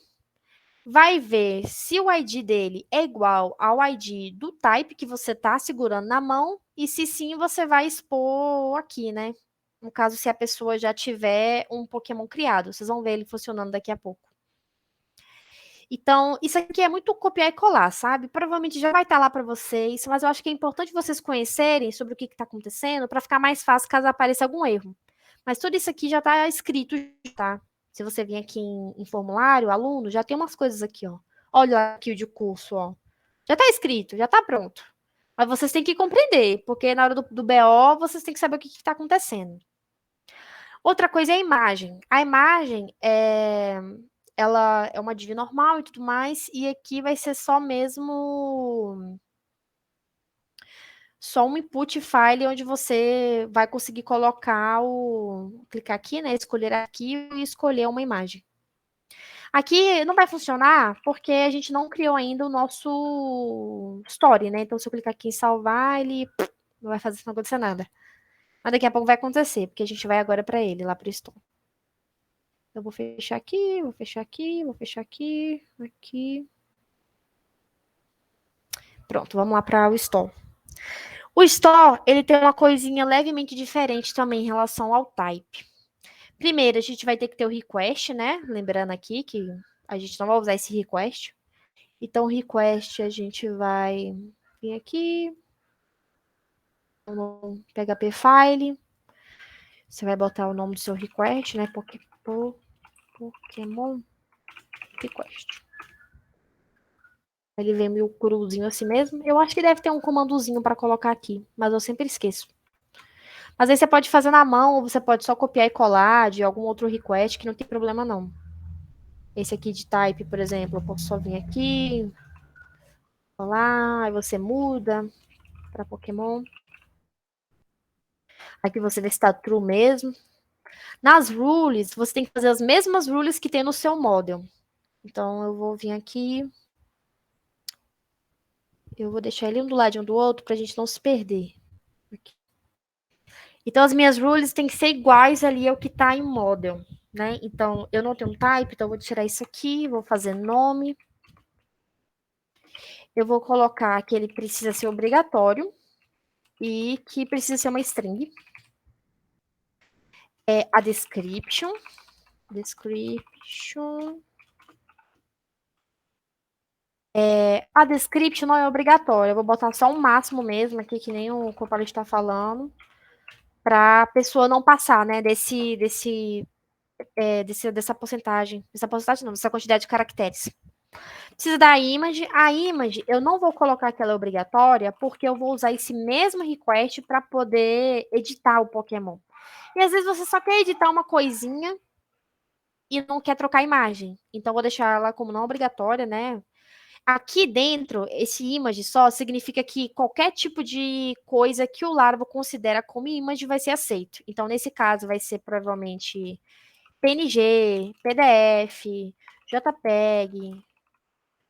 Speaker 2: vai ver se o ID dele é igual ao ID do type que você está segurando na mão, e se sim, você vai expor aqui, né? No caso, se a pessoa já tiver um Pokémon criado. Vocês vão ver ele funcionando daqui a pouco. Então, isso aqui é muito copiar e colar, sabe? Provavelmente já vai estar lá para vocês, mas eu acho que é importante vocês conhecerem sobre o que está acontecendo para ficar mais fácil caso apareça algum erro. Mas tudo isso aqui já está escrito, tá? Se você vir aqui em formulário, aluno, já tem umas coisas aqui, ó. Olha aqui o de curso, ó. Já está escrito, já está pronto. Mas vocês têm que compreender, porque na hora do BO, vocês têm que saber o que está acontecendo. Outra coisa é a imagem. A imagem ela é uma div normal e tudo mais, e aqui vai ser só mesmo só um input file onde você vai conseguir colocar clicar aqui, né, escolher arquivo e escolher uma imagem. Aqui não vai funcionar porque a gente não criou ainda o nosso story, né? Então se eu clicar aqui em salvar, ele não vai fazer não acontecer nada. Mas daqui a pouco vai acontecer, porque a gente vai agora para ele, lá para o store. Eu vou fechar aqui, vou fechar aqui, vou fechar aqui, aqui. Pronto, vamos lá para o store. O store, ele tem uma coisinha levemente diferente também em relação ao type. Primeiro, a gente vai ter que ter o request, né? Lembrando aqui que a gente não vai usar esse request. Então, o request, a gente vai vir aqui, no PHP file. Você vai botar o nome do seu request, né? Pokémon request. Ele vem meio cruzinho assim mesmo. Eu acho que deve ter um comandozinho para colocar aqui, mas eu sempre esqueço. Mas aí você pode fazer na mão, ou você pode só copiar e colar de algum outro request, que não tem problema não. Esse aqui de type, por exemplo, eu posso só vir aqui, colar, aí você muda para Pokémon. Aqui você vê se está true mesmo. Nas rules, você tem que fazer as mesmas rules que tem no seu model. Então, eu vou vir aqui. Eu vou deixar ele um do ladinho do outro para a gente não se perder. Aqui. Então, as minhas rules têm que ser iguais ali ao que está em model, né? Então, eu não tenho um type, então eu vou tirar isso aqui, vou fazer nome. Eu vou colocar que ele precisa ser obrigatório e que precisa ser uma string. A description. A description não é obrigatória. Eu vou botar só um máximo mesmo aqui, que nem o Copilot está falando, para a pessoa não passar, né, dessa porcentagem. Dessa porcentagem não, dessa quantidade de caracteres. Precisa da image. A image, eu não vou colocar que ela é obrigatória, porque eu vou usar esse mesmo request para poder editar o Pokémon. E às vezes você só quer editar uma coisinha e não quer trocar a imagem. Então, eu vou deixar ela como não obrigatória, né? Aqui dentro, esse image só significa que qualquer tipo de coisa que o Laravel considera como image vai ser aceito. Então, nesse caso, vai ser provavelmente PNG, PDF, JPEG,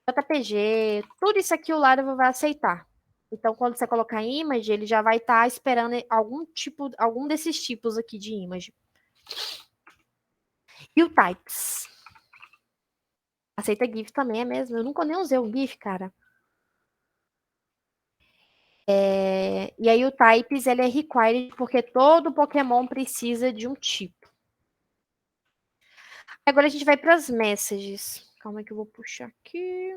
Speaker 2: JPG, tudo isso aqui o Laravel vai aceitar. Então, quando você colocar image, ele já vai estar esperando algum desses tipos aqui de image. E o types. Aceita GIF também, é mesmo? Eu nunca nem usei o GIF, cara. E aí o types, ele é required porque todo Pokémon precisa de um tipo. Agora a gente vai para as messages. Calma que eu vou puxar aqui.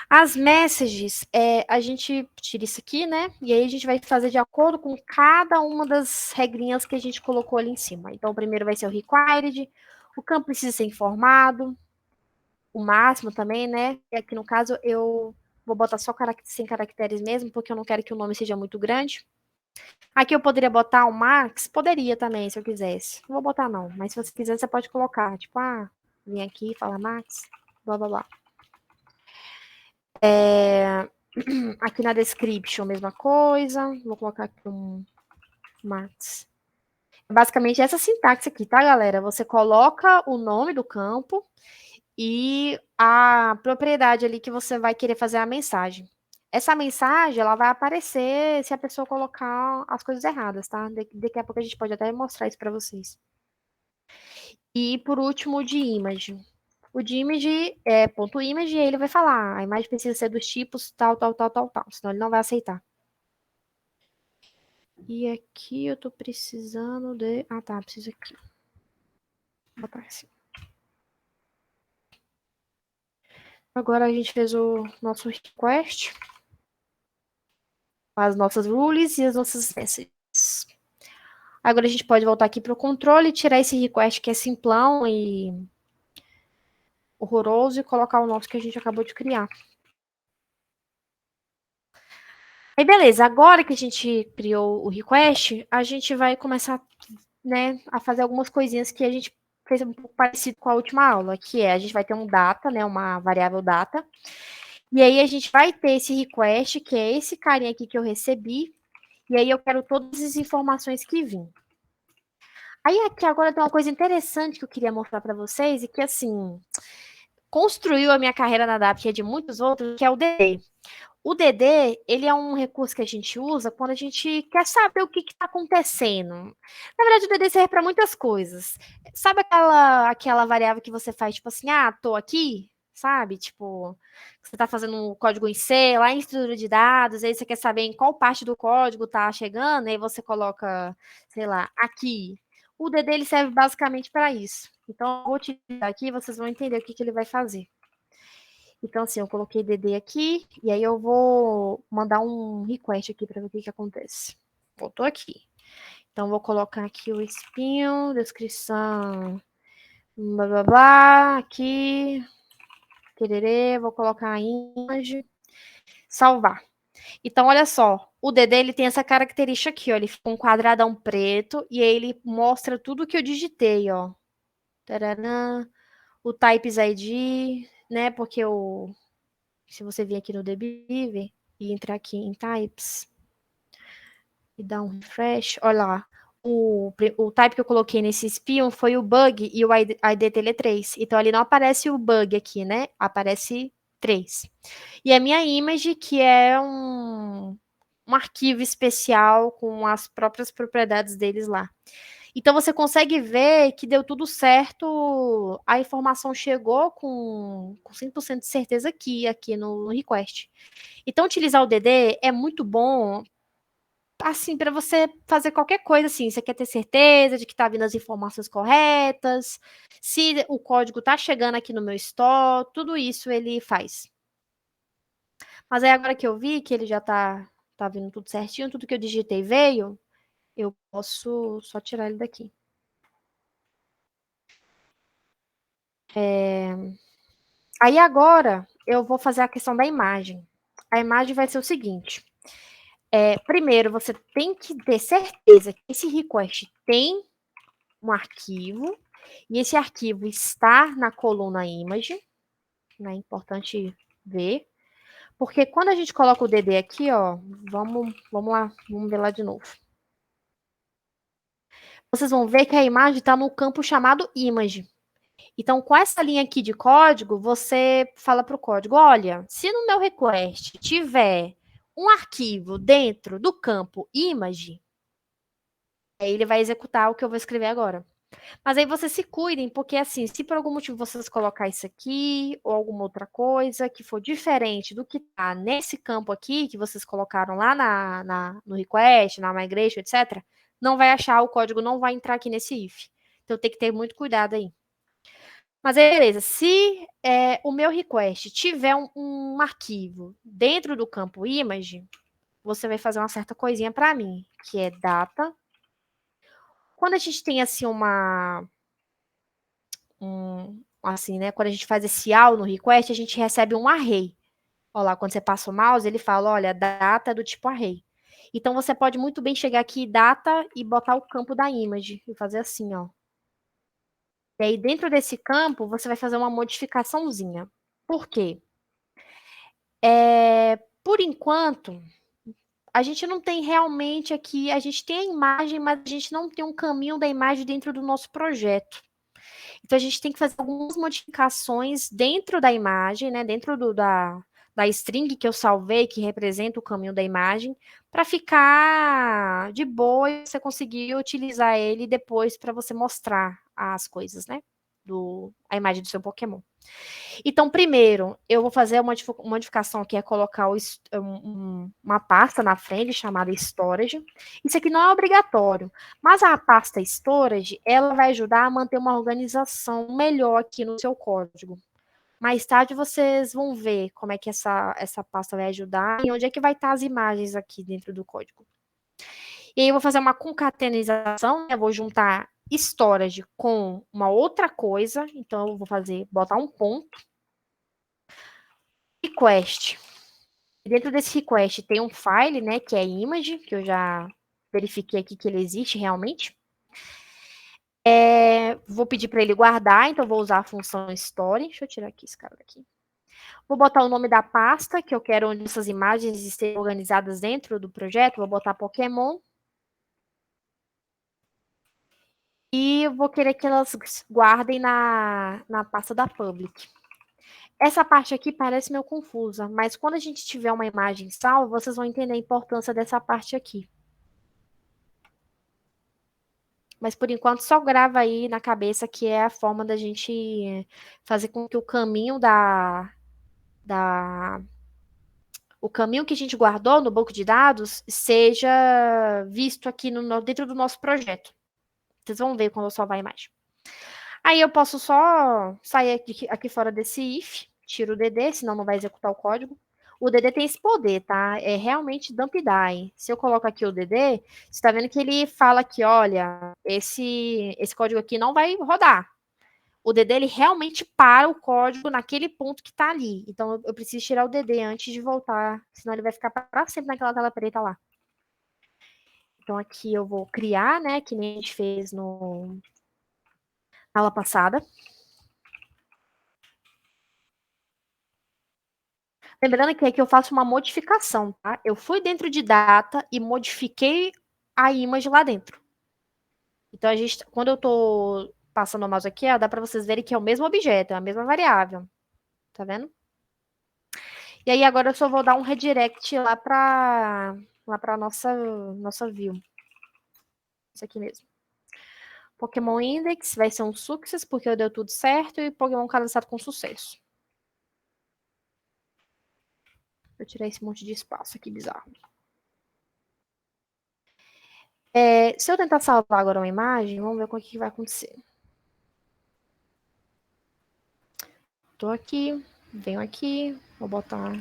Speaker 2: As messages, a gente tira isso aqui, né? E aí a gente vai fazer de acordo com cada uma das regrinhas que a gente colocou ali em cima. Então, o primeiro vai ser o required, o campo precisa ser informado, o máximo também, né? E aqui no caso eu vou botar só sem caracteres mesmo, porque eu não quero que o nome seja muito grande. Aqui eu poderia botar o max? Poderia também, se eu quisesse. Não vou botar não, mas se você quiser, você pode colocar. Tipo, vem aqui, fala max, blá, blá, blá. Aqui na description, mesma coisa. Vou colocar aqui um max. Basicamente essa sintaxe aqui, tá, galera? Você coloca o nome do campo e a propriedade ali que você vai querer fazer a mensagem. Essa mensagem, ela vai aparecer se a pessoa colocar as coisas erradas, tá? Daqui a pouco a gente pode até mostrar isso para vocês. E, por último, o de image. O de image é ponto .image e aí ele vai falar, a imagem precisa ser dos tipos tal, tal, tal, tal, tal, senão ele não vai aceitar. E aqui eu tô precisando de... tá, preciso aqui. Vou botar assim. Agora a gente fez o nosso request, as nossas rules e as nossas messages. Agora a gente pode voltar aqui para o controle, tirar esse request que é simplão e horroroso e colocar o nosso que a gente acabou de criar. Aí beleza, agora que a gente criou o request, a gente vai começar, né, a fazer algumas coisinhas que a gente fez um pouco parecido com a última aula, que é a gente vai ter um data, né, uma variável data, e aí a gente vai ter esse request, que é esse carinha aqui que eu recebi, e aí eu quero todas as informações que vim. Aí aqui agora tem uma coisa interessante que eu queria mostrar para vocês, e que assim, construiu a minha carreira na DAP, que é de muitos outros, que é o DD. O DD, ele é um recurso que a gente usa quando a gente quer saber o que está acontecendo. Na verdade, o DD serve para muitas coisas. Sabe aquela variável que você faz, tipo assim, tô aqui, sabe? Tipo, você está fazendo um código em C, lá em estrutura de dados, aí você quer saber em qual parte do código está chegando, aí você coloca, sei lá, aqui. O DD, ele serve basicamente para isso. Então, eu vou utilizar aqui, vocês vão entender o que ele vai fazer. Então, assim, eu coloquei DD aqui, e aí eu vou mandar um request aqui para ver o que acontece. Voltou aqui. Então, vou colocar aqui o espinho, descrição, blá, blá, blá, aqui, tererê, vou colocar a imagem, salvar. Então, olha só, o DD, ele tem essa característica aqui, ó, ele fica um quadradão preto, e aí ele mostra tudo que eu digitei, ó. Taranã, o types ID, né, porque se você vir aqui no dbeaver e entrar aqui em types e dar um refresh, olha lá, o type que eu coloquei nesse espion foi o bug e o ID dele é 3. Então, ali não aparece o bug aqui, né? Aparece 3. E a minha image, que é um arquivo especial com as próprias propriedades deles lá. Então, você consegue ver que deu tudo certo, a informação chegou com 100% de certeza aqui no request. Então, utilizar o DD é muito bom, assim, para você fazer qualquer coisa, assim, você quer ter certeza de que está vindo as informações corretas, se o código está chegando aqui no meu store, tudo isso ele faz. Mas aí agora que eu vi que ele já tá vindo tudo certinho, tudo que eu digitei veio, eu posso só tirar ele daqui. Aí agora eu vou fazer a questão da imagem. A imagem vai ser o seguinte. Primeiro, você tem que ter certeza que esse request tem um arquivo, e esse arquivo está na coluna image. né? Importante ver. Porque quando a gente coloca o DD aqui, ó, vamos lá, vamos ver lá de novo. Vocês vão ver que a imagem está no campo chamado image. Então, com essa linha aqui de código, você fala para o código, olha, se no meu request tiver um arquivo dentro do campo image, aí ele vai executar o que eu vou escrever agora. Mas aí vocês se cuidem, porque assim, se por algum motivo vocês colocar isso aqui, ou alguma outra coisa que for diferente do que está nesse campo aqui, que vocês colocaram lá no request, na migration, etc., não vai achar, o código não vai entrar aqui nesse if. Então tem que ter muito cuidado aí. Mas aí, beleza, se o meu request tiver um arquivo dentro do campo image, você vai fazer uma certa coisinha para mim, que é data. Quando a gente tem assim assim, né? Quando a gente faz esse all no request, a gente recebe um array. Olha lá, quando você passa o mouse, ele fala, olha, data do tipo array. Então, você pode muito bem chegar aqui, data, e botar o campo da image, e fazer assim, ó. E aí, dentro desse campo, você vai fazer uma modificaçãozinha. Por quê? Por enquanto, a gente não tem realmente aqui, a gente tem a imagem, mas a gente não tem um caminho da imagem dentro do nosso projeto. Então, a gente tem que fazer algumas modificações dentro da imagem, né? Dentro da string que eu salvei, que representa o caminho da imagem, para ficar de boa e você conseguir utilizar ele depois para você mostrar as coisas, né? A imagem do seu Pokémon. Então, primeiro, eu vou fazer uma modificação aqui, é colocar uma pasta na frente chamada Storage. Isso aqui não é obrigatório, mas a pasta Storage, ela vai ajudar a manter uma organização melhor aqui no seu código. Mais tarde vocês vão ver como é que essa pasta vai ajudar e onde é que vai estar as imagens aqui dentro do código. E aí eu vou fazer uma concatenação, né? Eu vou juntar storage com uma outra coisa, então eu vou botar um ponto. Request. Dentro desse request tem um file, né, que é image, que eu já verifiquei aqui que ele existe realmente. Vou pedir para ele guardar, então vou usar a função story. Deixa eu tirar aqui esse cara daqui. Vou botar o nome da pasta, que eu quero onde essas imagens estejam organizadas dentro do projeto. Vou botar Pokémon. E vou querer que elas guardem na pasta da public. Essa parte aqui parece meio confusa, mas quando a gente tiver uma imagem salva, vocês vão entender a importância dessa parte aqui. Mas, por enquanto, só grava aí na cabeça que é a forma da gente fazer com que o caminho o caminho que a gente guardou no banco de dados seja visto aqui dentro do nosso projeto. Vocês vão ver quando eu salvar a imagem. Aí eu posso só sair aqui fora desse if, tiro o DD, senão não vai executar o código. O DD tem esse poder, tá? É realmente dump die. Se eu coloco aqui o DD, você está vendo que ele fala que, olha, esse código aqui não vai rodar. O DD, ele realmente para o código naquele ponto que está ali. Então, eu preciso tirar o DD antes de voltar, senão ele vai ficar para sempre naquela tela preta lá. Então, aqui eu vou criar, né, que nem a gente fez na aula passada. Lembrando que aqui eu faço uma modificação, tá? Eu fui dentro de data e modifiquei a image lá dentro. Então, quando eu tô passando o mouse aqui, ó, dá para vocês verem que é o mesmo objeto, é a mesma variável. Tá vendo? E aí, agora eu só vou dar um redirect lá para nossa view. Isso aqui mesmo. Pokémon Index vai ser um success, porque deu tudo certo, e Pokémon cadastrado com sucesso. Vou tirar esse monte de espaço aqui, bizarro. Se eu tentar salvar agora uma imagem, vamos ver o que vai acontecer. Tô aqui, venho aqui, vou botar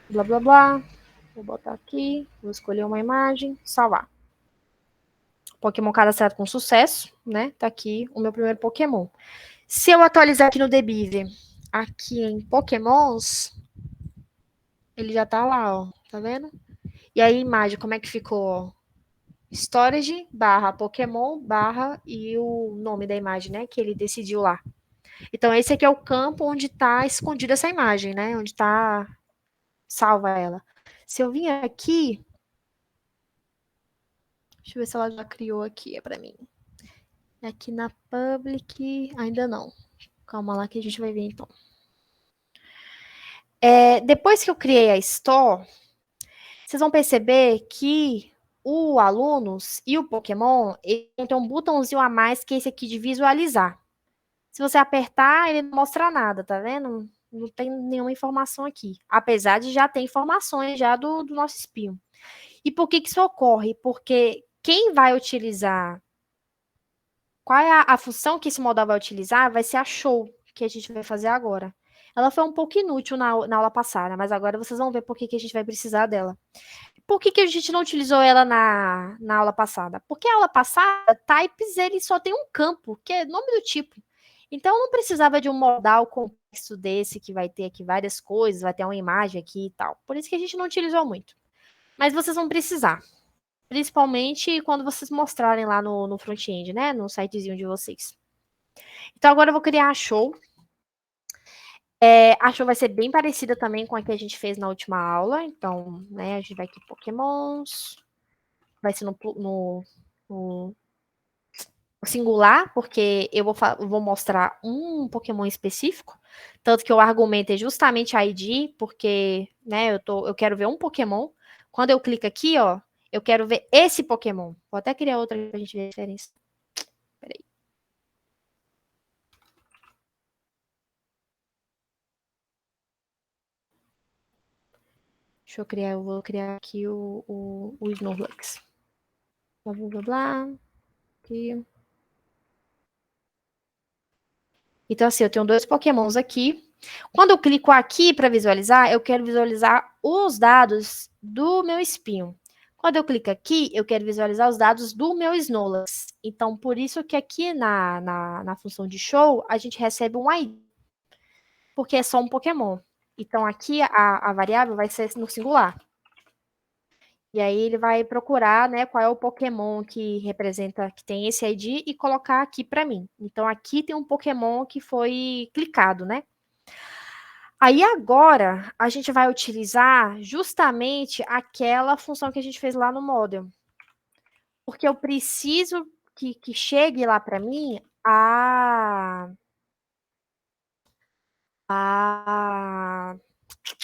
Speaker 2: blá blá blá, vou botar aqui, vou escolher uma imagem, salvar. Pokémon cadastrado com sucesso, né? Tá aqui o meu primeiro Pokémon. Se eu atualizar aqui no Debiver, aqui em Pokémons, ele já tá lá, ó, tá vendo? E aí, imagem, como é que ficou? Storage, /Pokémon, e o nome da imagem, né, que ele decidiu lá. Então, esse aqui é o campo onde está escondida essa imagem, né? Onde está salva ela. Se eu vim aqui, deixa eu ver se ela já criou aqui para mim. Aqui na public, ainda não. Calma lá que a gente vai ver então. Depois que eu criei a store, vocês vão perceber que o alunos e o Pokémon ele tem um botãozinho a mais que é esse aqui de visualizar. Se você apertar, ele não mostra nada, tá vendo? Não tem nenhuma informação aqui. Apesar de já ter informações já do nosso espião. E por que isso ocorre? Porque quem vai utilizar... Qual é a função que esse modal vai utilizar? Vai ser a show, que a gente vai fazer agora. Ela foi um pouco inútil na aula passada, mas agora vocês vão ver por que a gente vai precisar dela. Por que a gente não utilizou ela na aula passada? Porque a aula passada, types, ele só tem um campo, que é nome do tipo. Então, não precisava de um modal complexo desse, que vai ter aqui várias coisas, vai ter uma imagem aqui e tal. Por isso que a gente não utilizou muito. Mas vocês vão precisar. Principalmente quando vocês mostrarem lá no front-end, né? No sitezinho de vocês. Então, agora eu vou criar a show. A show vai ser bem parecida também com a que a gente fez na última aula. Então, né, a gente vai aqui Pokémons. Vai ser no singular, porque eu vou mostrar um Pokémon específico. Tanto que o argumento é justamente a ID, porque né, eu quero ver um Pokémon. Quando eu clico aqui, ó, eu quero ver esse Pokémon. Vou até criar outra pra gente ver a diferença. Peraí. Eu vou criar aqui o Snorlax. Blá, blá, blá, blá. Aqui. Então, assim, eu tenho 2 Pokémons aqui. Quando eu clico aqui para visualizar, eu quero visualizar os dados do meu espinho. Quando eu clico aqui, eu quero visualizar os dados do meu Snorlax. Então, por isso que aqui na função de show, a gente recebe um ID, porque é só um Pokémon. Então, aqui a variável vai ser no singular. E aí ele vai procurar, né, qual é o Pokémon que representa, que tem esse ID e colocar aqui para mim. Então, aqui tem um Pokémon que foi clicado, né? Aí agora a gente vai utilizar justamente aquela função que a gente fez lá no model. Porque eu preciso que chegue lá para mim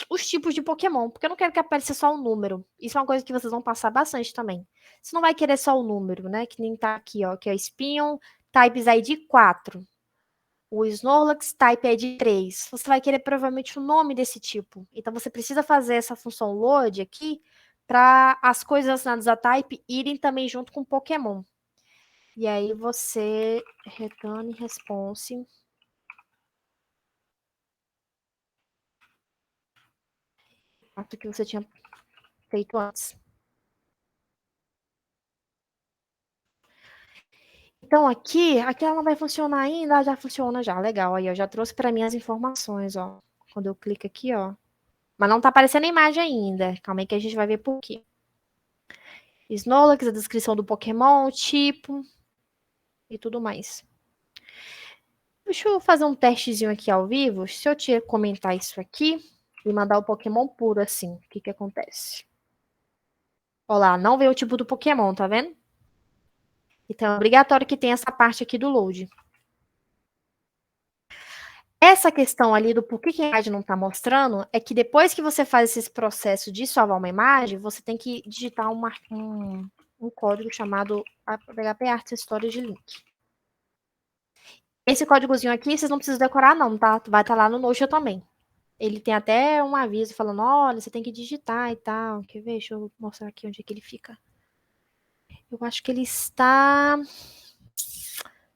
Speaker 2: os tipos de Pokémon, porque eu não quero que apareça só o número. Isso é uma coisa que vocês vão passar bastante também. Você não vai querer só o número, né? Que nem tá aqui, ó, que é o Spion, Types ID 4. O Snorlax Type ID 3. Você vai querer provavelmente o nome desse tipo. Então você precisa fazer essa função load aqui para as coisas assinadas a type irem também junto com o Pokémon. E aí você return response. Acho que você tinha feito antes. Então, aqui ela não vai funcionar ainda, já funciona já, legal. Aí eu já trouxe para mim as informações, ó. Quando eu clico aqui, ó. Mas não tá aparecendo a imagem ainda. Calma aí que a gente vai ver por quê. Snorlax, a descrição do Pokémon, o tipo e tudo mais. Deixa eu fazer um testezinho aqui ao vivo. Se eu te comentar isso aqui e mandar o Pokémon puro assim, o que acontece? Olha lá, não veio o tipo do Pokémon, tá vendo? Então é obrigatório que tenha essa parte aqui do load. Essa questão ali do porquê que a imagem não está mostrando é que depois que você faz esse processo de salvar uma imagem, você tem que digitar um código chamado PHP Arts Storage Link. Esse códigozinho aqui, vocês não precisam decorar não, tá? Vai estar lá no Notion também. Ele tem até um aviso falando, olha, você tem que digitar e tal. Quer ver? Deixa eu mostrar aqui onde é que ele fica. Eu acho que ele está...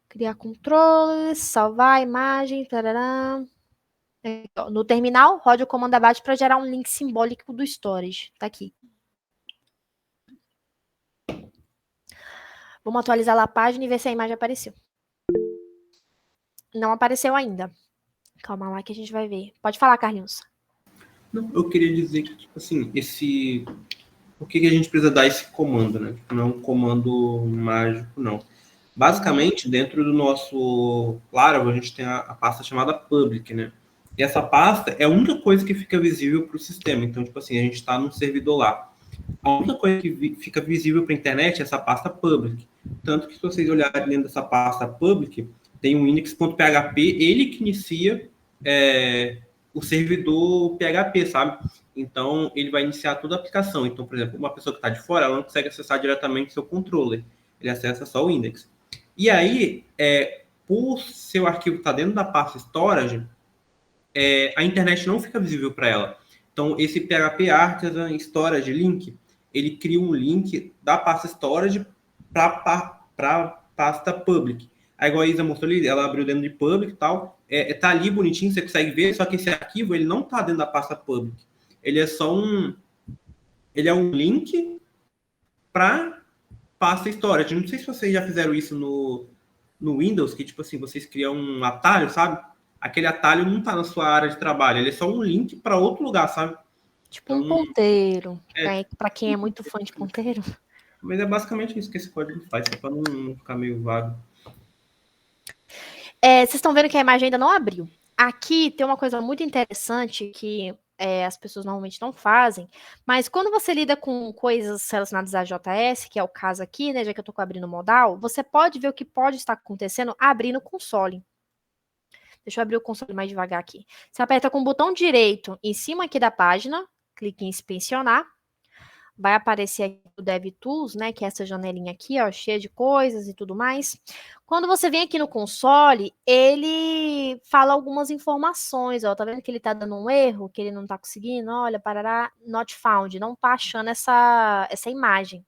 Speaker 2: Criar controles, salvar a imagem, tarará. No terminal, rode o comando abaixo para gerar um link simbólico do storage. Tá aqui. Vamos atualizar lá a página e ver se a imagem apareceu. Não apareceu ainda. Calma lá que a gente vai ver. Pode falar, Carlinhos.
Speaker 1: Não, eu queria dizer que, tipo assim, por que a gente precisa dar esse comando, né? Tipo, não é um comando mágico, não. Basicamente, dentro do nosso Laravel, a gente tem a pasta chamada public, né? E essa pasta é a única coisa que fica visível para o sistema. Então, tipo assim, a gente está num servidor lá. A única coisa que fica visível para a internet é essa pasta public. Tanto que, se vocês olharem dentro dessa pasta public, tem um index.php, ele que inicia o servidor PHP, sabe? Então, ele vai iniciar toda a aplicação. Então, por exemplo, uma pessoa que está de fora, ela não consegue acessar diretamente o seu controller. Ele acessa só o index. E aí, por seu arquivo estar dentro da pasta storage, a internet não fica visível para ela. Então, esse PHP Artisan Storage Link, ele cria um link da pasta storage para a pasta public. Aí, igual a Isa mostrou ali, ela abriu dentro de public e tal, tá ali bonitinho, você consegue ver, só que esse arquivo, ele não tá dentro da pasta public. Ele é só ele é um link para pasta storage. Não sei se vocês já fizeram isso no Windows, que, tipo assim, vocês criam um atalho, sabe? Aquele atalho não tá na sua área de trabalho, ele é só um link para outro lugar, sabe?
Speaker 2: Tipo um ponteiro, para quem é muito fã de ponteiro.
Speaker 1: Mas é basicamente isso que esse código faz, só para não ficar meio vago.
Speaker 2: Vocês estão vendo que a imagem ainda não abriu. Aqui tem uma coisa muito interessante que as pessoas normalmente não fazem, mas quando você lida com coisas relacionadas a JS, que é o caso aqui, né, já que eu estou abrindo o modal, você pode ver o que pode estar acontecendo abrindo o console. Deixa eu abrir o console mais devagar aqui. Você aperta com o botão direito em cima aqui da página, clique em inspecionar, vai aparecer aqui o DevTools, né, que é essa janelinha aqui, ó, cheia de coisas e tudo mais. Quando você vem aqui no console, ele fala algumas informações, ó, tá vendo que ele tá dando um erro, que ele não tá conseguindo, olha, parará, not found, não tá achando essa imagem.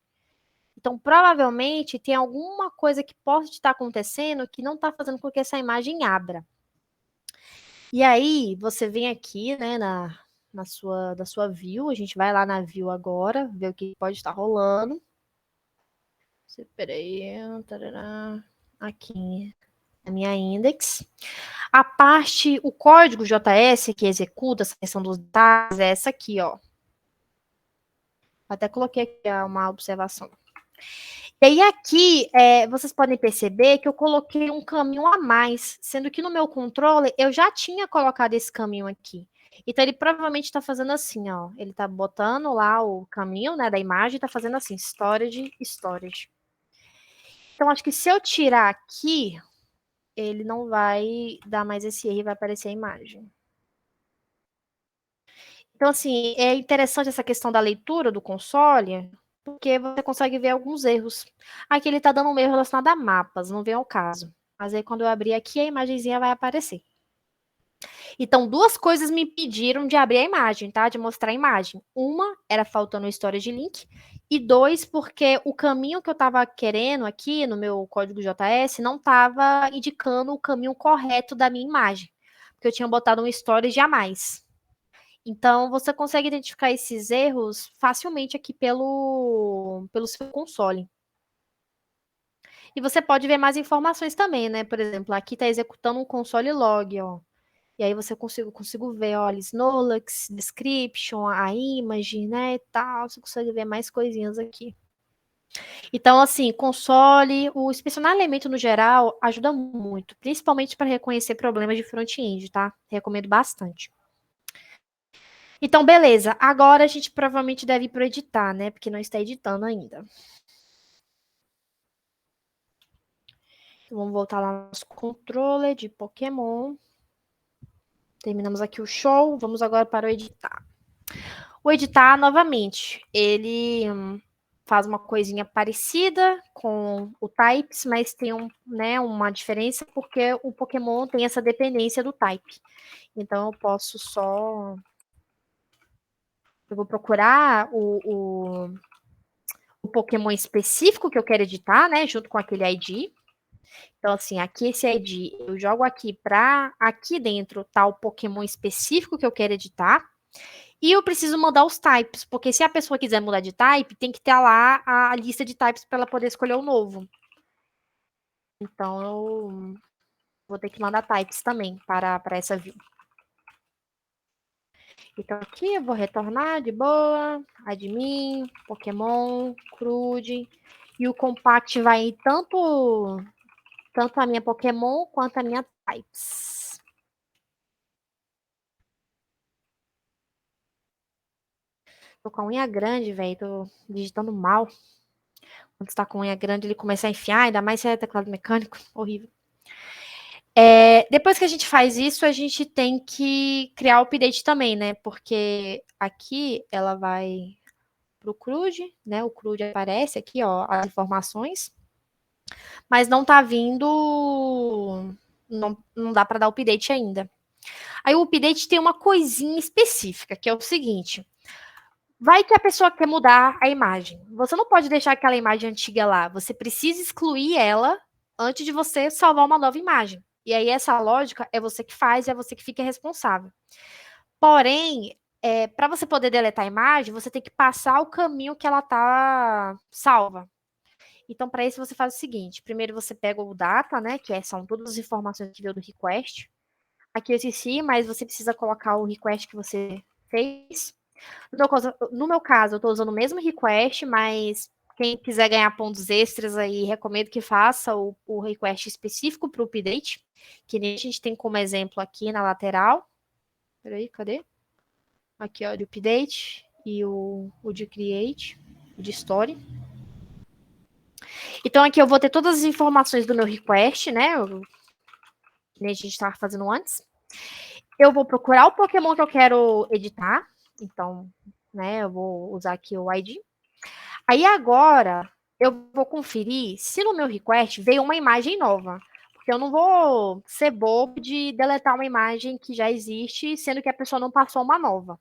Speaker 2: Então, provavelmente, tem alguma coisa que pode estar acontecendo que não tá fazendo com que essa imagem abra. E aí, você vem aqui, né, da sua view, a gente vai lá na view agora, ver o que pode estar rolando. Peraí, tarará, aqui, a minha index. A parte, o código JS que executa essa questão dos dados é essa aqui, ó. Até coloquei aqui uma observação. E aí aqui, vocês podem perceber que eu coloquei um caminho a mais, sendo que no meu controle eu já tinha colocado esse caminho aqui. Então ele provavelmente está fazendo assim, ó. Ele está botando lá o caminho, né, da imagem, está fazendo assim, storage, storage. Então acho que se eu tirar aqui, ele não vai dar mais esse erro e vai aparecer a imagem. Então assim, é interessante essa questão da leitura do console, porque você consegue ver alguns erros. Aqui ele está dando um erro relacionado a mapas, não vem ao caso. Mas aí quando eu abrir aqui, a imagenzinha vai aparecer. Então, duas coisas me impediram de abrir a imagem, tá? De mostrar a imagem. Uma, era faltando o storage link. E dois, porque o caminho que eu estava querendo aqui no meu código JS não estava indicando o caminho correto da minha imagem. Porque eu tinha botado um storage a mais. Então, você consegue identificar esses erros facilmente aqui pelo seu console. E você pode ver mais informações também, né? Por exemplo, aqui está executando um console log, ó. E aí você consigo ver, olha, Snorlax, description, a image, né, e tal. Você consegue ver mais coisinhas aqui. Então, assim, console, o inspecionar elemento no geral ajuda muito, principalmente para reconhecer problemas de front-end, tá? Recomendo bastante. Então, beleza. Agora a gente provavelmente deve ir para editar, né? Porque não está editando ainda. Então, vamos voltar lá no nosso controller de Pokémon. Terminamos aqui o show. Vamos agora para o editar. O editar, novamente, ele faz uma coisinha parecida com o types, mas tem uma diferença porque o Pokémon tem essa dependência do type. Então, eu posso só... Eu vou procurar o Pokémon específico que eu quero editar, né, junto com aquele ID. Então, assim, aqui esse ID, eu jogo aqui para aqui dentro tá o Pokémon específico que eu quero editar. E eu preciso mudar os types, porque se a pessoa quiser mudar de type, tem que ter lá a lista de types para ela poder escolher o novo. Então, eu vou ter que mandar types também para essa view. Então, aqui eu vou retornar de boa, admin, Pokémon, CRUD, e o compact vai tanto tanto a minha Pokémon quanto a minha Types. Tô com a unha grande, velho. Tô digitando mal. Quando está com a unha grande, ele começa a enfiar, ainda mais se é teclado mecânico. Horrível. Depois que a gente faz isso, a gente tem que criar o update também, né? Porque aqui ela vai pro CRUD, né? O CRUD aparece aqui, ó, as informações. Mas não tá vindo. Não dá para dar update ainda. Aí o update tem uma coisinha específica, que é o seguinte. Vai que a pessoa quer mudar a imagem. Você não pode deixar aquela imagem antiga lá. Você precisa excluir ela antes de você salvar uma nova imagem. E aí essa lógica é você que faz e é você que fica responsável. Porém, para você poder deletar a imagem, você tem que passar o caminho que ela tá salva. Então, para isso, você faz o seguinte. Primeiro, você pega o data, né? Que são todas as informações que veio do request. Aqui eu esqueci, mas você precisa colocar o request que você fez. No meu caso, eu estou usando o mesmo request, mas quem quiser ganhar pontos extras aí, recomendo que faça o request específico para o update, que nem a gente tem como exemplo aqui na lateral. Peraí, cadê? Aqui, ó, de update e o de create, o de story. Então, aqui eu vou ter todas as informações do meu request, né? Que nem a gente estava fazendo antes. Eu vou procurar o Pokémon que eu quero editar. Então, né, eu vou usar aqui o ID. Aí agora eu vou conferir se no meu request veio uma imagem nova. Porque eu não vou ser bobo de deletar uma imagem que já existe, sendo que a pessoa não passou uma nova.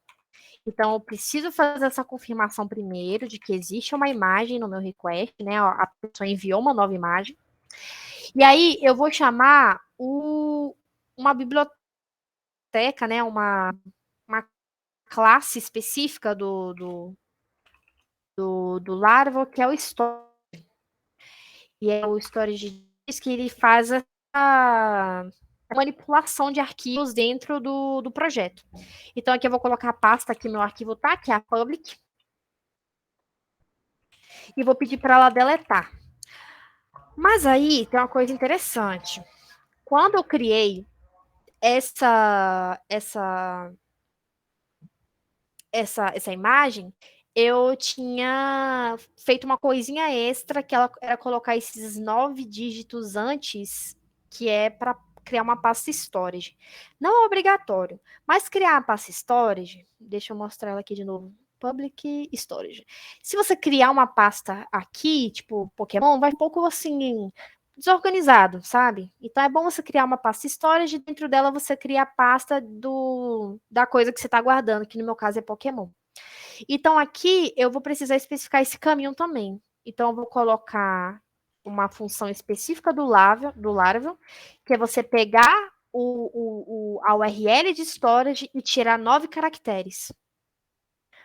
Speaker 2: Então, eu preciso fazer essa confirmação primeiro de que existe uma imagem no meu request, né? A pessoa enviou uma nova imagem. E aí eu vou chamar uma biblioteca, né? Uma classe específica do Laravel, que é o Storage. E é o Storage que ele faz a manipulação de arquivos dentro do projeto. Então, aqui eu vou colocar a pasta que meu arquivo tá, que é a public. E vou pedir para ela deletar. Mas aí tem uma coisa interessante. Quando eu criei essa imagem, eu tinha feito uma coisinha extra, que ela era colocar esses 9 dígitos antes, que é para criar uma pasta storage. Não é obrigatório, mas criar uma pasta storage, deixa eu mostrar ela aqui de novo. Public Storage. Se você criar uma pasta aqui, tipo Pokémon, vai um pouco assim desorganizado, sabe? Então é bom você criar uma pasta storage e dentro dela você cria a pasta da coisa que você está guardando, que no meu caso é Pokémon. Então aqui eu vou precisar especificar esse caminho também. Então eu vou colocar uma função específica do Laravel, que é você pegar a URL de storage e tirar 9 caracteres.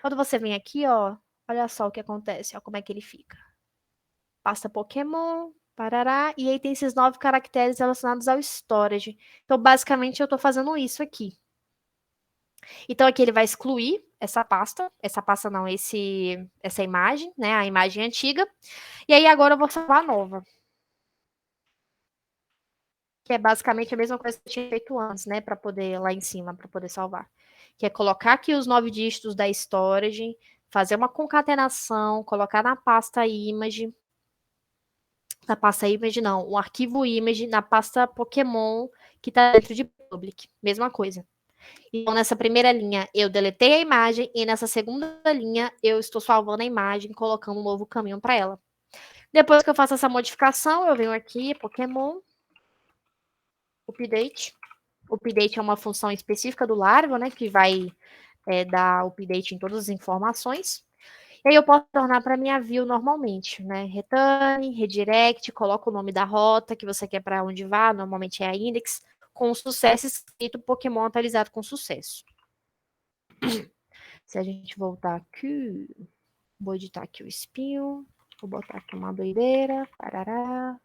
Speaker 2: Quando você vem aqui, ó, olha só o que acontece, ó, como é que ele fica. Pasta Pokémon, parará, e aí tem esses 9 caracteres relacionados ao storage. Então, basicamente, eu estou fazendo isso aqui. Então, aqui ele vai excluir essa pasta não, essa imagem, né, a imagem antiga. E aí, agora eu vou salvar a nova. Que é basicamente a mesma coisa que eu tinha feito antes, né, para poder, lá em cima, para poder salvar. Que é colocar aqui os 9 dígitos da storage, fazer uma concatenação, colocar na pasta image, na pasta image não, um arquivo image na pasta Pokémon que está dentro de public, mesma coisa. Então, nessa primeira linha, eu deletei a imagem e nessa segunda linha, eu estou salvando a imagem, colocando um novo caminho para ela. Depois que eu faço essa modificação, eu venho aqui, Pokémon, Update. Update é uma função específica do Laravel, né, que vai dar update em todas as informações. E aí eu posso tornar para minha view normalmente, né? Return, redirect, coloca o nome da rota que você quer para onde vá, normalmente é a index, com sucesso escrito Pokémon atualizado com sucesso. Se a gente voltar aqui, vou editar aqui o espinho, vou botar aqui uma doideira, parará.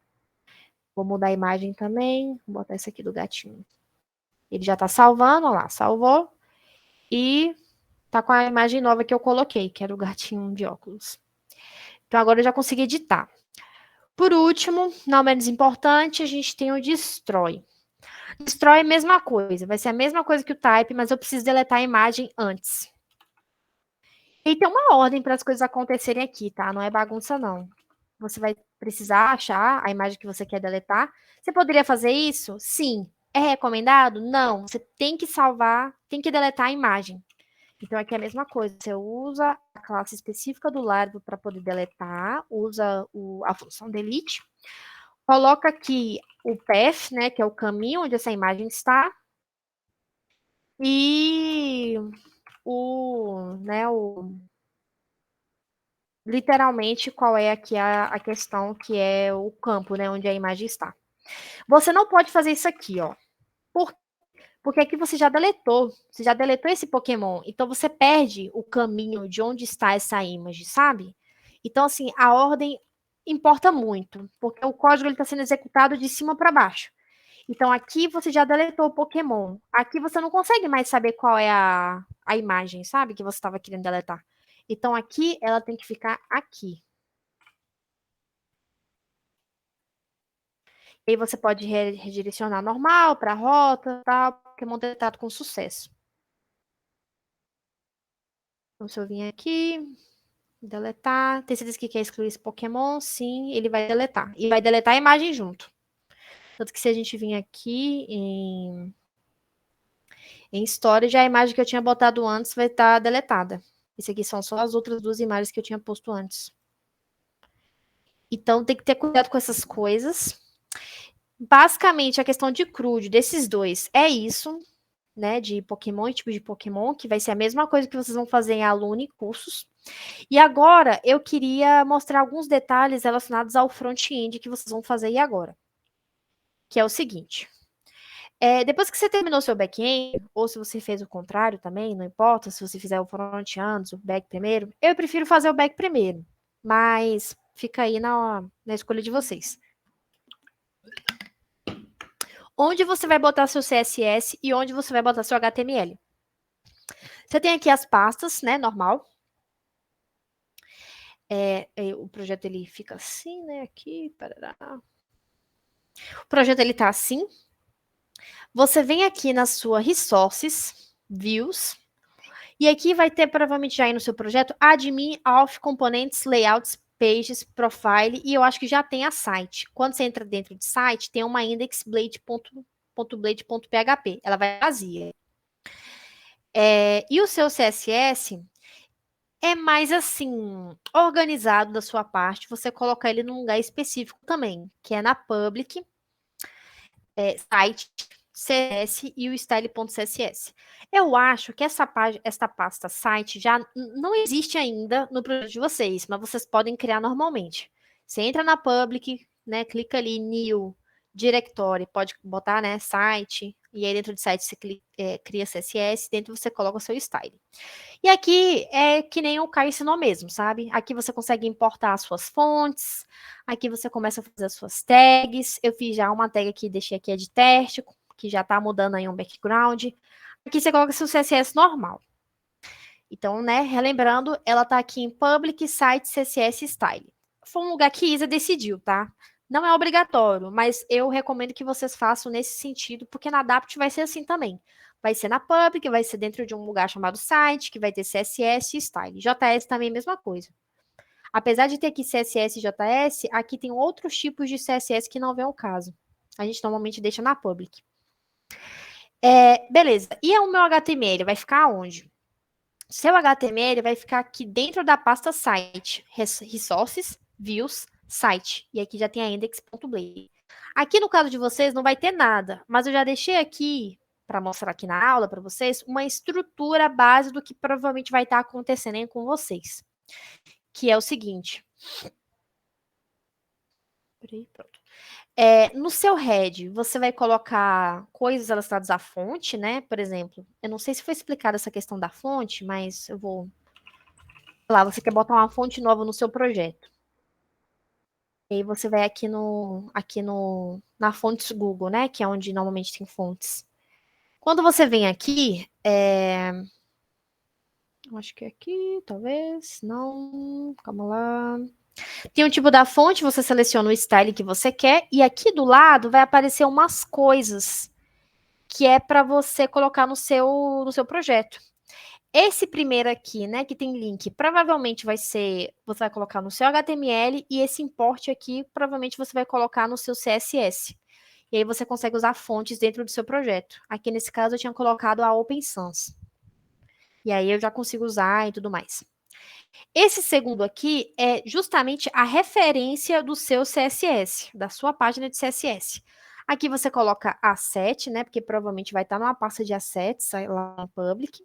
Speaker 2: Vou mudar a imagem também, vou botar esse aqui do gatinho. Ele já está salvando, ó lá, salvou. E tá com a imagem nova que eu coloquei, que era o gatinho de óculos. Então, agora eu já consegui editar. Por último, não menos importante, a gente tem o Destroy. Destroy é a mesma coisa, vai ser a mesma coisa que o Type, mas eu preciso deletar a imagem antes. E tem uma ordem para as coisas acontecerem aqui, tá? Não é bagunça, não. Você vai precisar achar a imagem que você quer deletar. Você poderia fazer isso? Sim. É recomendado? Não. Você tem que salvar, tem que deletar a imagem. Então, aqui é a mesma coisa. Você usa a classe específica do Laravel para poder deletar, usa a função delete, coloca aqui o path, né, que é o caminho onde essa imagem está, e literalmente qual é aqui a questão, que é o campo, né, onde a imagem está. Você não pode fazer isso aqui, ó. Porque aqui você já deletou esse Pokémon, então você perde o caminho de onde está essa imagem, sabe? Então, assim, a ordem importa muito, porque o código está sendo executado de cima para baixo. Então, aqui você já deletou o Pokémon. Aqui você não consegue mais saber qual é a imagem, sabe? Que você estava querendo deletar. Então, aqui ela tem que ficar aqui. E aí você pode redirecionar normal para a rota, tal, Pokémon deletado com sucesso. Então, se eu vim aqui, deletar, tem certeza que quer excluir esse Pokémon? Sim, ele vai deletar. E vai deletar a imagem junto. Tanto que se a gente vir aqui em Storage, a imagem que eu tinha botado antes vai estar deletada. Esse aqui são só as outras duas imagens que eu tinha posto antes. Então, tem que ter cuidado com essas coisas. Basicamente, a questão de CRUD desses dois é isso, né? De Pokémon e tipo de Pokémon, que vai ser a mesma coisa que vocês vão fazer em Alune e cursos. E agora, eu queria mostrar alguns detalhes relacionados ao front-end que vocês vão fazer aí agora. Que é o seguinte. Depois que você terminou seu back-end, ou se você fez o contrário também, não importa, se você fizer o front antes, o back primeiro, eu prefiro fazer o back primeiro, mas fica aí na escolha de vocês. Onde você vai botar seu CSS e onde você vai botar seu HTML. Você tem aqui as pastas, né, normal. O projeto ele fica assim, né, aqui, parará. O projeto ele tá assim. Você vem aqui na sua Resources, Views, e aqui vai ter provavelmente já aí no seu projeto Admin, Auth, Components, Layouts, Pages, Profile, e eu acho que já tem a site. Quando você entra dentro de site, tem uma index.blade.php, ela vai vazia. E o seu CSS é mais assim, organizado da sua parte, você colocar ele num lugar específico também, que é na public, site, CSS e o style.css. Eu acho que essa pasta site já não existe ainda no projeto de vocês, mas vocês podem criar normalmente. Você entra na public, né, clica ali new directory, pode botar, né, site, e aí dentro de site você cria CSS, dentro você coloca o seu style. E aqui é que nem o Caio ensinou mesmo, sabe? Aqui você consegue importar as suas fontes, aqui você começa a fazer as suas tags. Eu fiz já uma tag aqui, deixei aqui de teste, que já tá mudando aí um background. Aqui você coloca seu CSS normal. Então, né, relembrando, ela tá aqui em Public Site CSS Style. Foi um lugar que Isa decidiu, tá? Não é obrigatório, mas eu recomendo que vocês façam nesse sentido, porque na Adapt vai ser assim também. Vai ser na Public, vai ser dentro de um lugar chamado Site, que vai ter CSS e Style. JS também é a mesma coisa. Apesar de ter aqui CSS e JS, aqui tem outros tipos de CSS que não vem ao caso. A gente normalmente deixa na Public. Beleza. E o meu HTML vai ficar onde? Seu HTML vai ficar aqui dentro da pasta site, resources, views, site. E aqui já tem a index.blade. Aqui no caso de vocês não vai ter nada, mas eu já deixei aqui, para mostrar aqui na aula para vocês, uma estrutura base do que provavelmente vai estar acontecendo aí com vocês. Que é o seguinte. Pronto. No seu head, você vai colocar coisas relacionadas à fonte, né? Por exemplo, eu não sei se foi explicada essa questão da fonte, mas eu vou lá, você quer botar uma fonte nova no seu projeto. E aí você vai na fontes Google, né? Que é onde normalmente tem fontes. Quando você vem aqui, acho que é aqui, talvez, não, calma lá. Tem o tipo da fonte, você seleciona o style que você quer, e aqui do lado vai aparecer umas coisas que é para você colocar no seu projeto. Esse primeiro aqui, né, que tem link, provavelmente você vai colocar no seu HTML, e esse import aqui, provavelmente você vai colocar no seu CSS. E aí você consegue usar fontes dentro do seu projeto. Aqui nesse caso eu tinha colocado a Open Sans. E aí eu já consigo usar e tudo mais. Esse segundo aqui é justamente a referência do seu CSS, da sua página de CSS. Aqui você coloca asset, né? Porque provavelmente vai estar numa pasta de assets lá no public.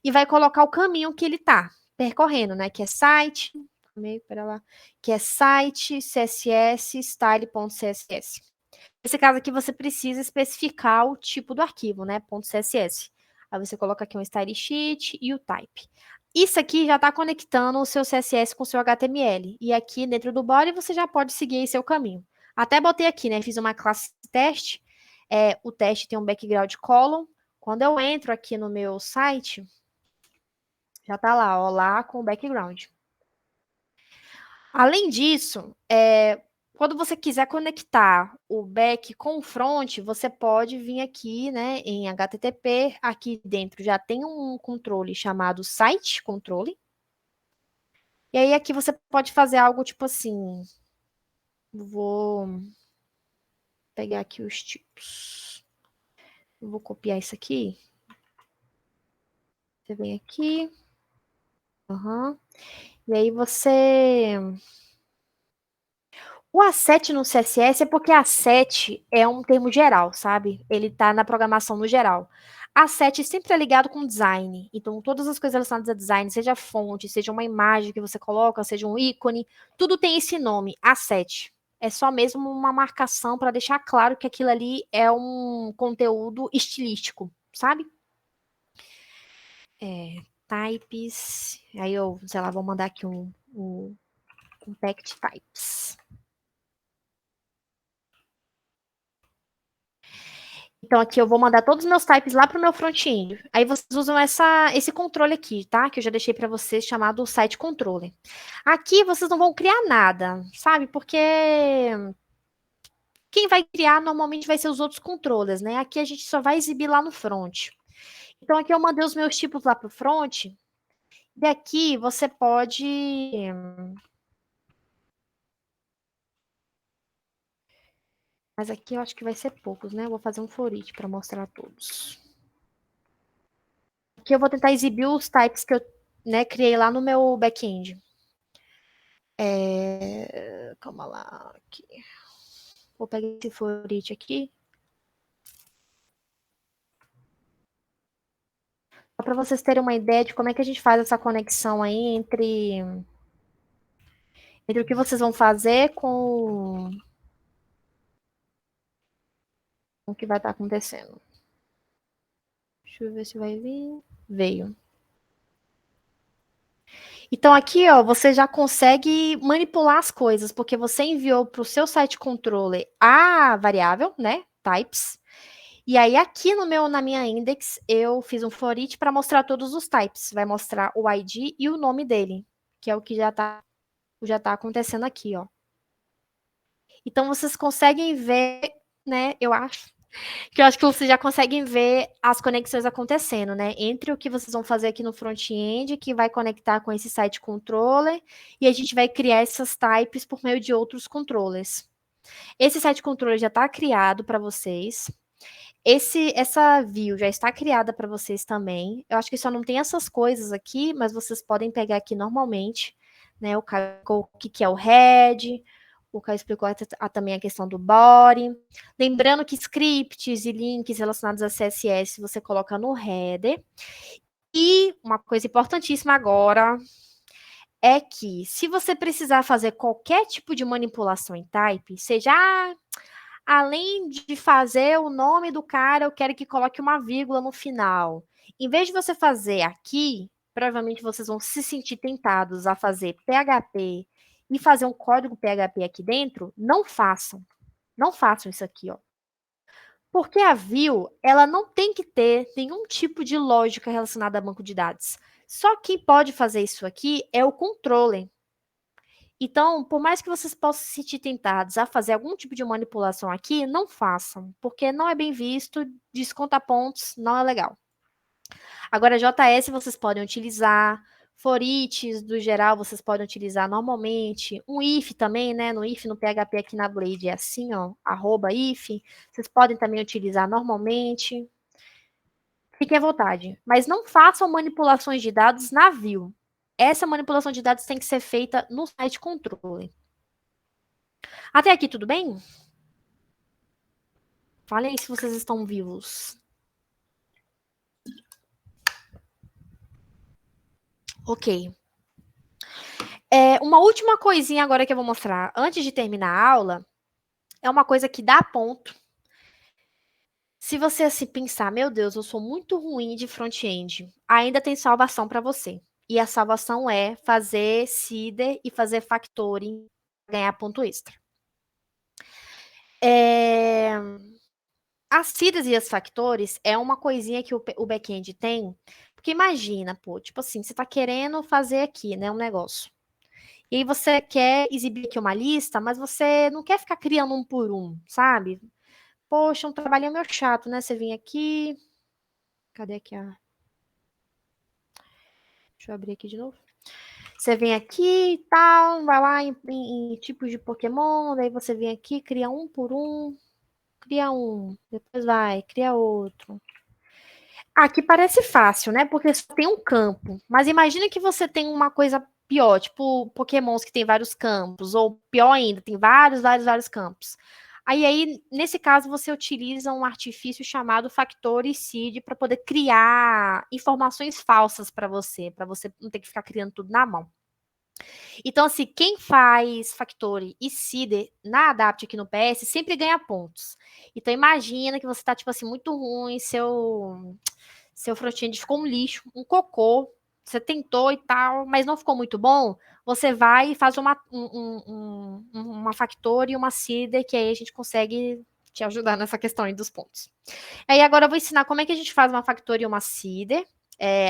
Speaker 2: E vai colocar o caminho que ele está percorrendo, né? Que é site, que é site, CSS, style.css. Nesse caso aqui você precisa especificar o tipo do arquivo, né? .css. Aí você coloca aqui um style sheet e o type. Isso aqui já está conectando o seu CSS com o seu HTML. E aqui dentro do body você já pode seguir aí seu caminho. Até botei aqui, né? Fiz uma classe teste. O teste tem um background column. Quando eu entro aqui no meu site, já está lá, ó, lá com o background. Além disso, quando você quiser conectar o back com o front, você pode vir aqui, né, em HTTP. Aqui dentro já tem um controle chamado Site Controle. E aí aqui você pode fazer algo tipo assim. Vou pegar aqui os tipos. Vou copiar isso aqui. Você vem aqui. E aí você... O asset no CSS é porque asset é um termo geral, sabe? Ele tá na programação no geral. Asset sempre é ligado com design. Então, todas as coisas relacionadas a design, seja fonte, seja uma imagem que você coloca, seja um ícone, tudo tem esse nome, asset. É só mesmo uma marcação para deixar claro que aquilo ali é um conteúdo estilístico, sabe? Types. Aí eu, sei lá, vou mandar aqui um compact types. Então, aqui eu vou mandar todos os meus types lá para o meu front-end. Aí vocês usam esse controle aqui, tá? Que eu já deixei para vocês, chamado Site Controller. Aqui vocês não vão criar nada, sabe? Porque quem vai criar normalmente vai ser os outros controllers, né? Aqui a gente só vai exibir lá no front. Então, aqui eu mandei os meus tipos lá para o front. E aqui você pode... Mas aqui eu acho que vai ser poucos, né? Eu vou fazer um for each para mostrar todos. Aqui eu vou tentar exibir os types que eu, né, criei lá no meu back-end. Calma lá. Aqui. Vou pegar esse for each aqui. Só para vocês terem uma ideia de como é que a gente faz essa conexão aí entre o que vocês vão fazer com o que vai estar acontecendo. Deixa eu ver se vai vir. Veio. Então, aqui, ó, você já consegue manipular as coisas, porque você enviou para o seu site controller a variável, né? Types. E aí, aqui na minha index, eu fiz um for each para mostrar todos os types. Vai mostrar o ID e o nome dele, que é o que já tá acontecendo aqui, ó. Então, vocês conseguem ver, né? Eu acho que vocês já conseguem ver as conexões acontecendo, né? Entre o que vocês vão fazer aqui no front-end, que vai conectar com esse site controller, e a gente vai criar essas types por meio de outros controllers. Esse site controller já está criado para vocês. Essa view já está criada para vocês também. Eu acho que só não tem essas coisas aqui, mas vocês podem pegar aqui normalmente, né? O que é o head, o Caio explicou também a questão do body. Lembrando que scripts e links relacionados a CSS você coloca no header. E uma coisa importantíssima agora é que se você precisar fazer qualquer tipo de manipulação em type, seja além de fazer o nome do cara, eu quero que coloque uma vírgula no final. Em vez de você fazer aqui, provavelmente vocês vão se sentir tentados a fazer PHP e fazer um código PHP aqui dentro. Não façam. Não façam isso aqui, ó. Porque a view, ela não tem que ter nenhum tipo de lógica relacionada a banco de dados. Só quem pode fazer isso aqui é o controller. Então, por mais que vocês possam se sentir tentados a fazer algum tipo de manipulação aqui, não façam, porque não é bem visto, desconta pontos, não é legal. Agora, JS vocês podem utilizar, for each, do geral, vocês podem utilizar normalmente, um if também, né, no if, no PHP aqui na Blade é assim, ó, @if, vocês podem também utilizar normalmente, fiquem à vontade, mas não façam manipulações de dados na view. Essa manipulação de dados tem que ser feita no site controle. Até aqui, tudo bem? Falem se vocês estão vivos. Ok. Uma última coisinha agora que eu vou mostrar antes de terminar a aula é uma coisa que dá ponto. Se você assim pensar, meu Deus, eu sou muito ruim de front-end, ainda tem salvação para você. E a salvação é fazer seeder e fazer factoring para ganhar ponto extra. As seeders e as factores é uma coisinha que o back-end tem, porque imagina, pô, tipo assim, você tá querendo fazer aqui, né, um negócio. E aí você quer exibir aqui uma lista, mas você não quer ficar criando um por um, sabe? Poxa, um trabalhinho meio chato, né? Você vem aqui. Cadê aqui a. Deixa eu abrir aqui de novo. Você vem aqui e tal, vai lá em tipos de Pokémon, daí você vem aqui, cria um por um, cria um, depois vai, cria outro. Aqui parece fácil, né? Porque só tem um campo. Mas imagina que você tem uma coisa pior, tipo Pokémons que tem vários campos, ou pior ainda, tem vários campos. Aí, nesse caso, você utiliza um artifício chamado Factory Seed para poder criar informações falsas para você não ter que ficar criando tudo na mão. Então, assim, quem faz Factory e Seeder na Adapt aqui no PS sempre ganha pontos. Então, imagina que você está, tipo assim, muito ruim, seu front-end ficou um lixo, um cocô, você tentou e tal, mas não ficou muito bom, você vai e faz uma Factory e uma Seeder, que aí a gente consegue te ajudar nessa questão aí dos pontos. Aí agora eu vou ensinar como é que a gente faz uma Factory e uma Seeder.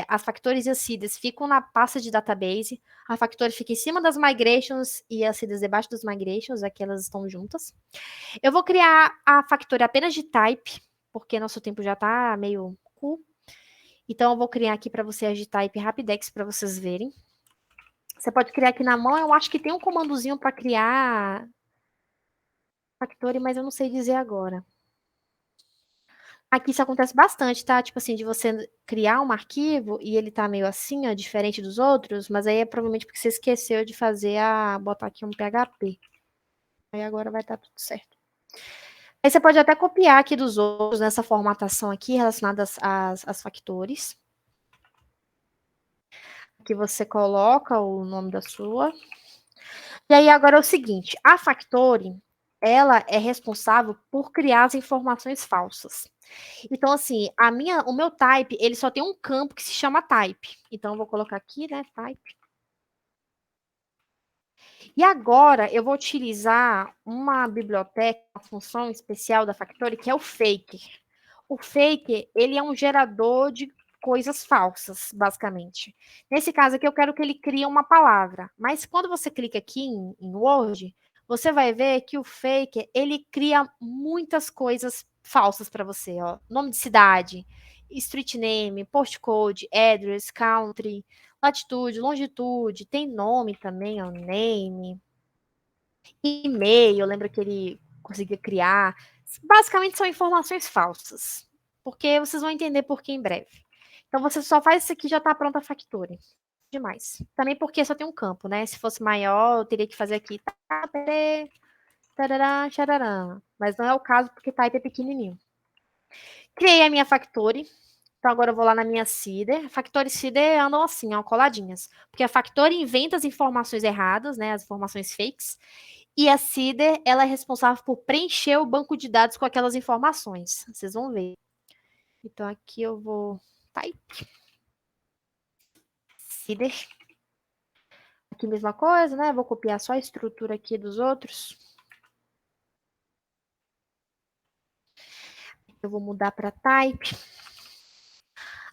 Speaker 2: As Factories e as Seeders ficam na pasta de database, a Factory fica em cima das migrations e as Seeders debaixo das migrations, aqui elas estão juntas. Eu vou criar a Factory apenas de type, porque nosso tempo já tá meio cool. Então, eu vou criar aqui para você as de type Rapidex para vocês verem. Você pode criar aqui na mão, eu acho que tem um comandozinho para criar Factory, mas eu não sei dizer agora. Aqui isso acontece bastante, tá? Tipo assim, de você criar um arquivo e ele tá meio assim, ó, diferente dos outros, mas aí é provavelmente porque você esqueceu de botar aqui um PHP. Aí agora vai estar tudo certo. Aí você pode até copiar aqui dos outros nessa formatação aqui relacionada às factores. Aqui você coloca o nome da sua. E aí agora é o seguinte, a Factory, ela é responsável por criar as informações falsas. Então, assim, o meu type, ele só tem um campo que se chama type. Então, eu vou colocar aqui, né, type. E agora, eu vou utilizar uma biblioteca, uma função especial da Factory, que é o faker. O faker, ele é um gerador de coisas falsas, basicamente. Nesse caso aqui, eu quero que ele crie uma palavra. Mas quando você clica aqui em Word, você vai ver que o faker, ele cria muitas coisas falsas para você, ó. Nome de cidade, street name, postcode, address, country, latitude, longitude, tem nome também, ó, name, e-mail, lembra que ele conseguia criar. Basicamente são informações falsas, porque vocês vão entender por que em breve. Então você só faz isso aqui e já está pronta a Factory. Demais. Também porque só tem um campo, né? Se fosse maior, eu teria que fazer aqui. Tarará, tarará. Mas não é o caso porque type é pequenininho. Criei a minha Factory. Então agora eu vou lá na minha Seeder. Factory e Seeder andam assim, ó, coladinhas. Porque a Factory inventa as informações erradas, né? As informações fakes. E a Seeder, ela é responsável por preencher o banco de dados com aquelas informações. Vocês vão ver. Então aqui eu vou type. Seeder. Aqui mesma coisa, né? Vou copiar só a estrutura aqui dos outros. Eu vou mudar para type.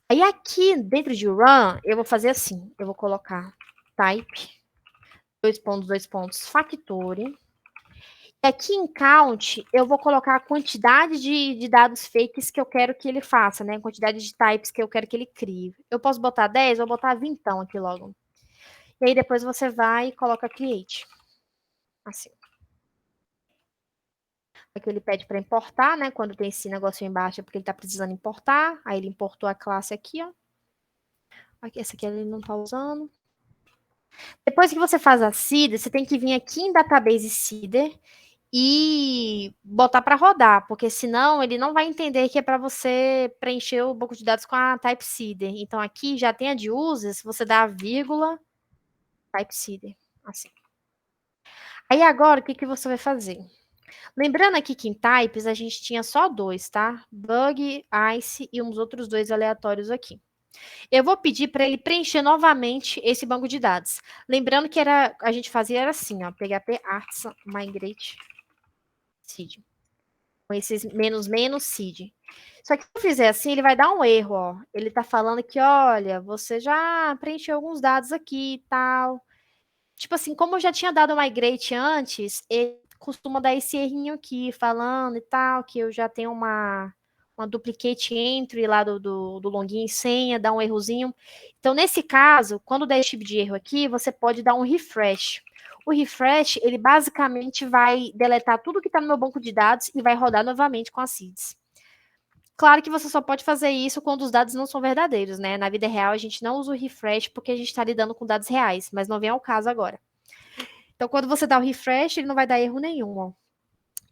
Speaker 2: Aí aqui dentro de run, eu vou fazer assim. Eu vou colocar type factore. E aqui em count, eu vou colocar a quantidade de dados fakes que eu quero que ele faça, né? Quantidade de types que eu quero que ele crie. Eu posso botar 10, vou botar 20 aqui logo. E aí depois você vai e coloca create. Assim. Aqui ele pede para importar, né? Quando tem esse negócio embaixo é porque ele está precisando importar. Aí ele importou a classe aqui, ó. Essa aqui ele não está usando. Depois que você faz a seeder, você tem que vir aqui em database seeder e botar para rodar, porque senão ele não vai entender que é para você preencher o banco de dados com a type seeder. Então aqui já tem a de users, você dá a vírgula type seeder, assim. Aí agora o que você vai fazer? Lembrando aqui que em types a gente tinha só 2, tá? Bug, ice e uns outros 2 aleatórios aqui. Eu vou pedir para ele preencher novamente esse banco de dados. Lembrando que a gente fazia assim, ó, PHP arts migrate seed. Com esses menos seed. Só que se eu fizer assim, ele vai dar um erro, ó. Ele tá falando que, olha, você já preencheu alguns dados aqui e tal. Tipo assim, como eu já tinha dado migrate antes, ele costuma dar esse errinho aqui, falando e tal, que eu já tenho uma duplicate entry lá do login e senha, dá um errozinho. Então, nesse caso, quando der esse tipo de erro aqui, você pode dar um refresh. O refresh, ele basicamente vai deletar tudo que está no meu banco de dados e vai rodar novamente com as seeds. Claro que você só pode fazer isso quando os dados não são verdadeiros, né? Na vida real, a gente não usa o refresh porque a gente está lidando com dados reais, mas não vem ao caso agora. Então, quando você dá o refresh, ele não vai dar erro nenhum, ó.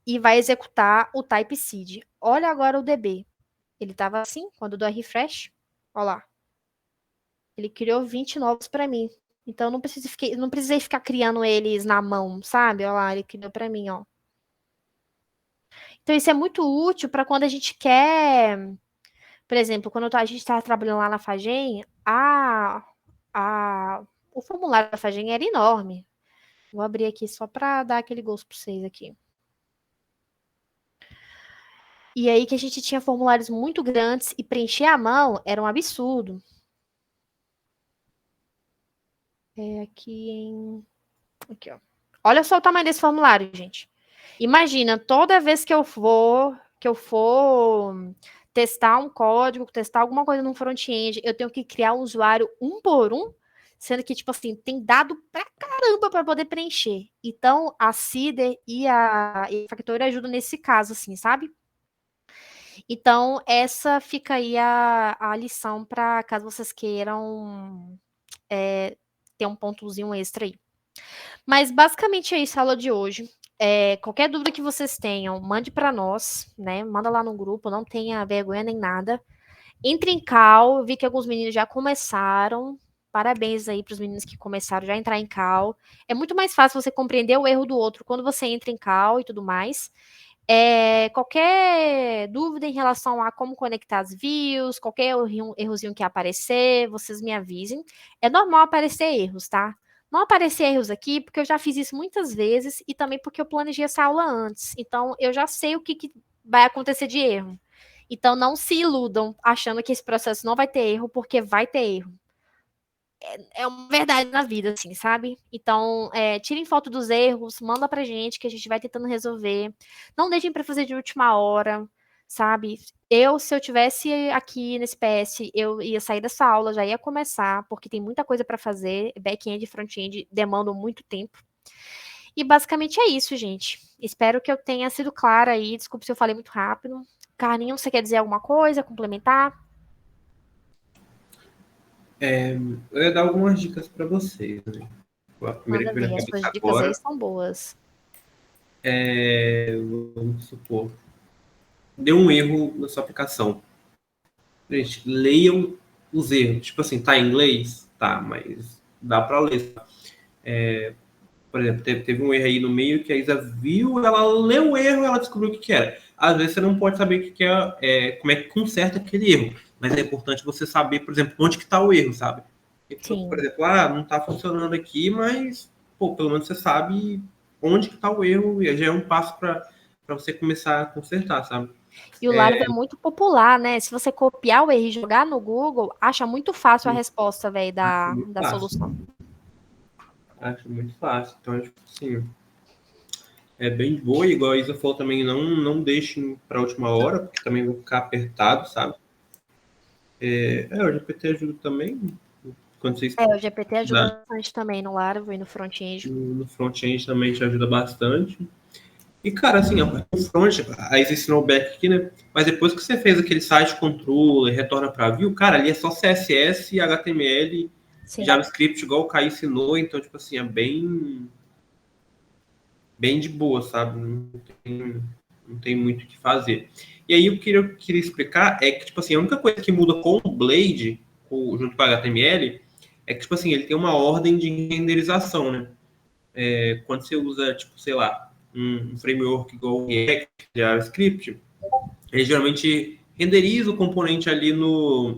Speaker 2: E vai executar o type seed. Olha agora o DB. Ele estava assim, quando dou refresh. Olha lá. Ele criou 20 novos para mim. Então, não precisei ficar criando eles na mão, sabe? Olha lá, ele criou para mim, ó. Então, isso é muito útil para quando a gente quer... Por exemplo, quando a gente estava trabalhando lá na Fagem, o formulário da Fagem era enorme. Vou abrir aqui só para dar aquele gosto para vocês aqui. E aí que a gente tinha formulários muito grandes e preencher à mão era um absurdo. Aqui, ó. Olha só o tamanho desse formulário, gente. Imagina, toda vez que eu for testar um código, testar alguma coisa no front-end, eu tenho que criar um usuário um por um, sendo que, tipo assim, tem dado pra caramba para poder preencher. Então, a Seeder e a Factory ajudam nesse caso, assim, sabe? Então, essa fica aí a lição para caso vocês queiram ter um pontozinho extra aí. Mas, basicamente, é isso a aula de hoje. Qualquer dúvida que vocês tenham, mande para nós, né? Manda lá no grupo, não tenha vergonha nem nada. Entre em call, vi que alguns meninos já começaram. Parabéns aí para os meninos que começaram já a entrar em call. É muito mais fácil você compreender o erro do outro quando você entra em call e tudo mais. Qualquer dúvida em relação a como conectar as views, qualquer errozinho que aparecer, vocês me avisem. É normal aparecer erros, tá? Não aparecer erros aqui, porque eu já fiz isso muitas vezes e também porque eu planejei essa aula antes. Então, eu já sei o que vai acontecer de erro. Então, não se iludam achando que esse processo não vai ter erro, porque vai ter erro. É uma verdade na vida, assim, sabe? Então, tirem foto dos erros, manda pra gente, que a gente vai tentando resolver. Não deixem para fazer de última hora, sabe? Se eu tivesse aqui nesse PS, eu ia sair dessa aula, já ia começar, porque tem muita coisa para fazer. Back-end e front-end demandam muito tempo. E basicamente é isso, gente. Espero que eu tenha sido clara aí. Desculpe se eu falei muito rápido. Carlinho, você quer dizer alguma coisa, complementar?
Speaker 1: Eu ia dar algumas dicas para vocês, né? A primeira que
Speaker 2: As suas dicas aí são boas.
Speaker 1: Vamos supor, deu um erro na sua aplicação. Gente, leiam os erros. Tipo assim, tá em inglês? Tá, mas dá para ler. Por exemplo, teve um erro aí no meio que a Isa viu, ela leu o erro, ela descobriu o que era. Às vezes você não pode saber o que é, como é que conserta aquele erro. Mas é importante você saber, por exemplo, onde que está o erro, sabe? Então, por exemplo, não está funcionando aqui, mas pelo menos você sabe onde que está o erro e já é um passo para você começar a consertar, sabe?
Speaker 2: E o Laravel é muito popular, né? Se você copiar o erro e jogar no Google, acha muito fácil a resposta, velho, da solução.
Speaker 1: Acho muito fácil. Então, tipo assim, é bem de boa. Igual a Isa falou também, não deixem para a última hora, porque também vai ficar apertado, sabe? O GPT ajuda também. Quando vocês
Speaker 2: O GPT ajuda
Speaker 1: precisarem.
Speaker 2: bastante também no Laravel e no front-end.
Speaker 1: No front-end também te ajuda bastante. E, cara, assim, o front, aí você ensinou o back aqui, né? Mas depois que você fez aquele site controller, retorna para view, cara, ali é só CSS, HTML,
Speaker 2: Sim.
Speaker 1: JavaScript, igual o Caio ensinou. Então, tipo assim, é bem de boa, sabe? Não tem muito o que fazer. E aí, o que eu queria explicar é que, tipo assim, a única coisa que muda com o Blade, junto com o HTML, é que, tipo assim, ele tem uma ordem de renderização, né? Quando você usa, tipo, sei lá, um framework igual o React, JavaScript, ele geralmente renderiza o componente ali lá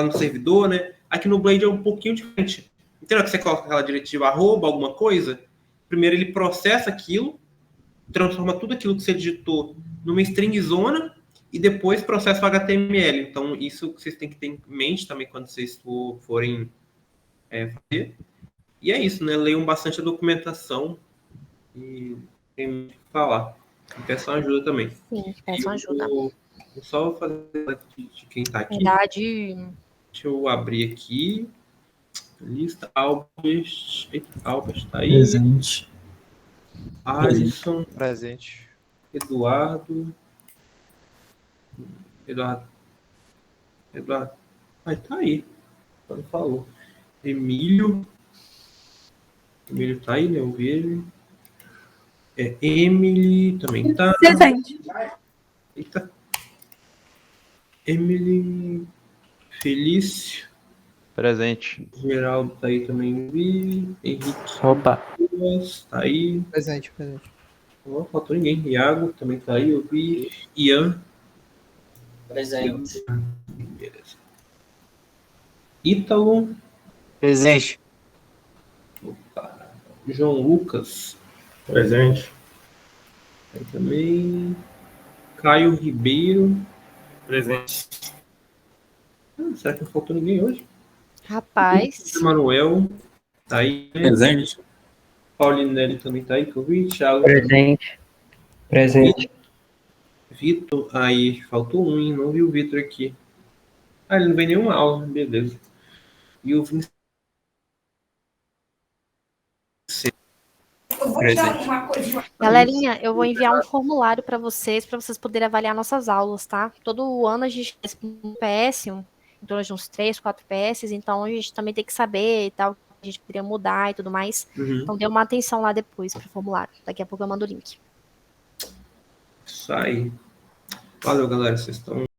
Speaker 1: no servidor, né? Aqui no Blade é um pouquinho diferente. Entendeu? Que você coloca aquela diretiva arroba, alguma coisa, primeiro ele processa aquilo, transforma tudo aquilo que você digitou numa string zona e depois processa o HTML. Então, isso que vocês têm que ter em mente também quando vocês forem fazer. E é isso, né? Leiam bastante a documentação e tem muito o que falar. E peçam ajuda também.
Speaker 2: Sim, peçam ajuda.
Speaker 1: Vou só fazer de quem está aqui.
Speaker 2: Verdade.
Speaker 1: Deixa eu abrir aqui. Lista Albert. Albert está aí.
Speaker 4: Presente.
Speaker 1: Alisson.
Speaker 5: Presente.
Speaker 1: Eduardo. Ai, tá aí. Não falou. Emílio tá aí, né? Eu vi ele. Emily também tá.
Speaker 6: Presente.
Speaker 1: Eita. Emily. Felício.
Speaker 5: Presente.
Speaker 1: Geraldo tá aí também, vi. Henrique.
Speaker 4: Opa.
Speaker 1: Tá aí.
Speaker 5: Presente.
Speaker 1: Não faltou ninguém. Iago também tá aí, eu vi. Ian.
Speaker 7: Presente.
Speaker 1: Beleza. Ítalo.
Speaker 7: Presente.
Speaker 1: João Lucas.
Speaker 3: Presente.
Speaker 1: Aí também. Caio Ribeiro.
Speaker 3: Presente.
Speaker 1: Será que não faltou ninguém hoje?
Speaker 2: Rapaz.
Speaker 1: Manuel. Tá aí, né?
Speaker 4: Presente.
Speaker 1: Paulinelli também tá aí, que eu vi. Thiago.
Speaker 7: Presente. Presente.
Speaker 1: Vitor. Aí, faltou um, hein? Não vi o Vitor aqui. Ele não veio nenhuma aula, beleza. E o Vincent.
Speaker 2: Galerinha, eu vou enviar um formulário para vocês poderem avaliar nossas aulas, tá? Todo ano a gente faz um PS, em torno de uns 3, 4 PS, então a gente também tem que saber e tal, a gente poderia mudar e tudo mais.
Speaker 1: Uhum.
Speaker 2: Então dê uma atenção lá depois pro formulário. Daqui a pouco eu mando o link.
Speaker 1: Isso aí. Valeu, galera. Vocês estão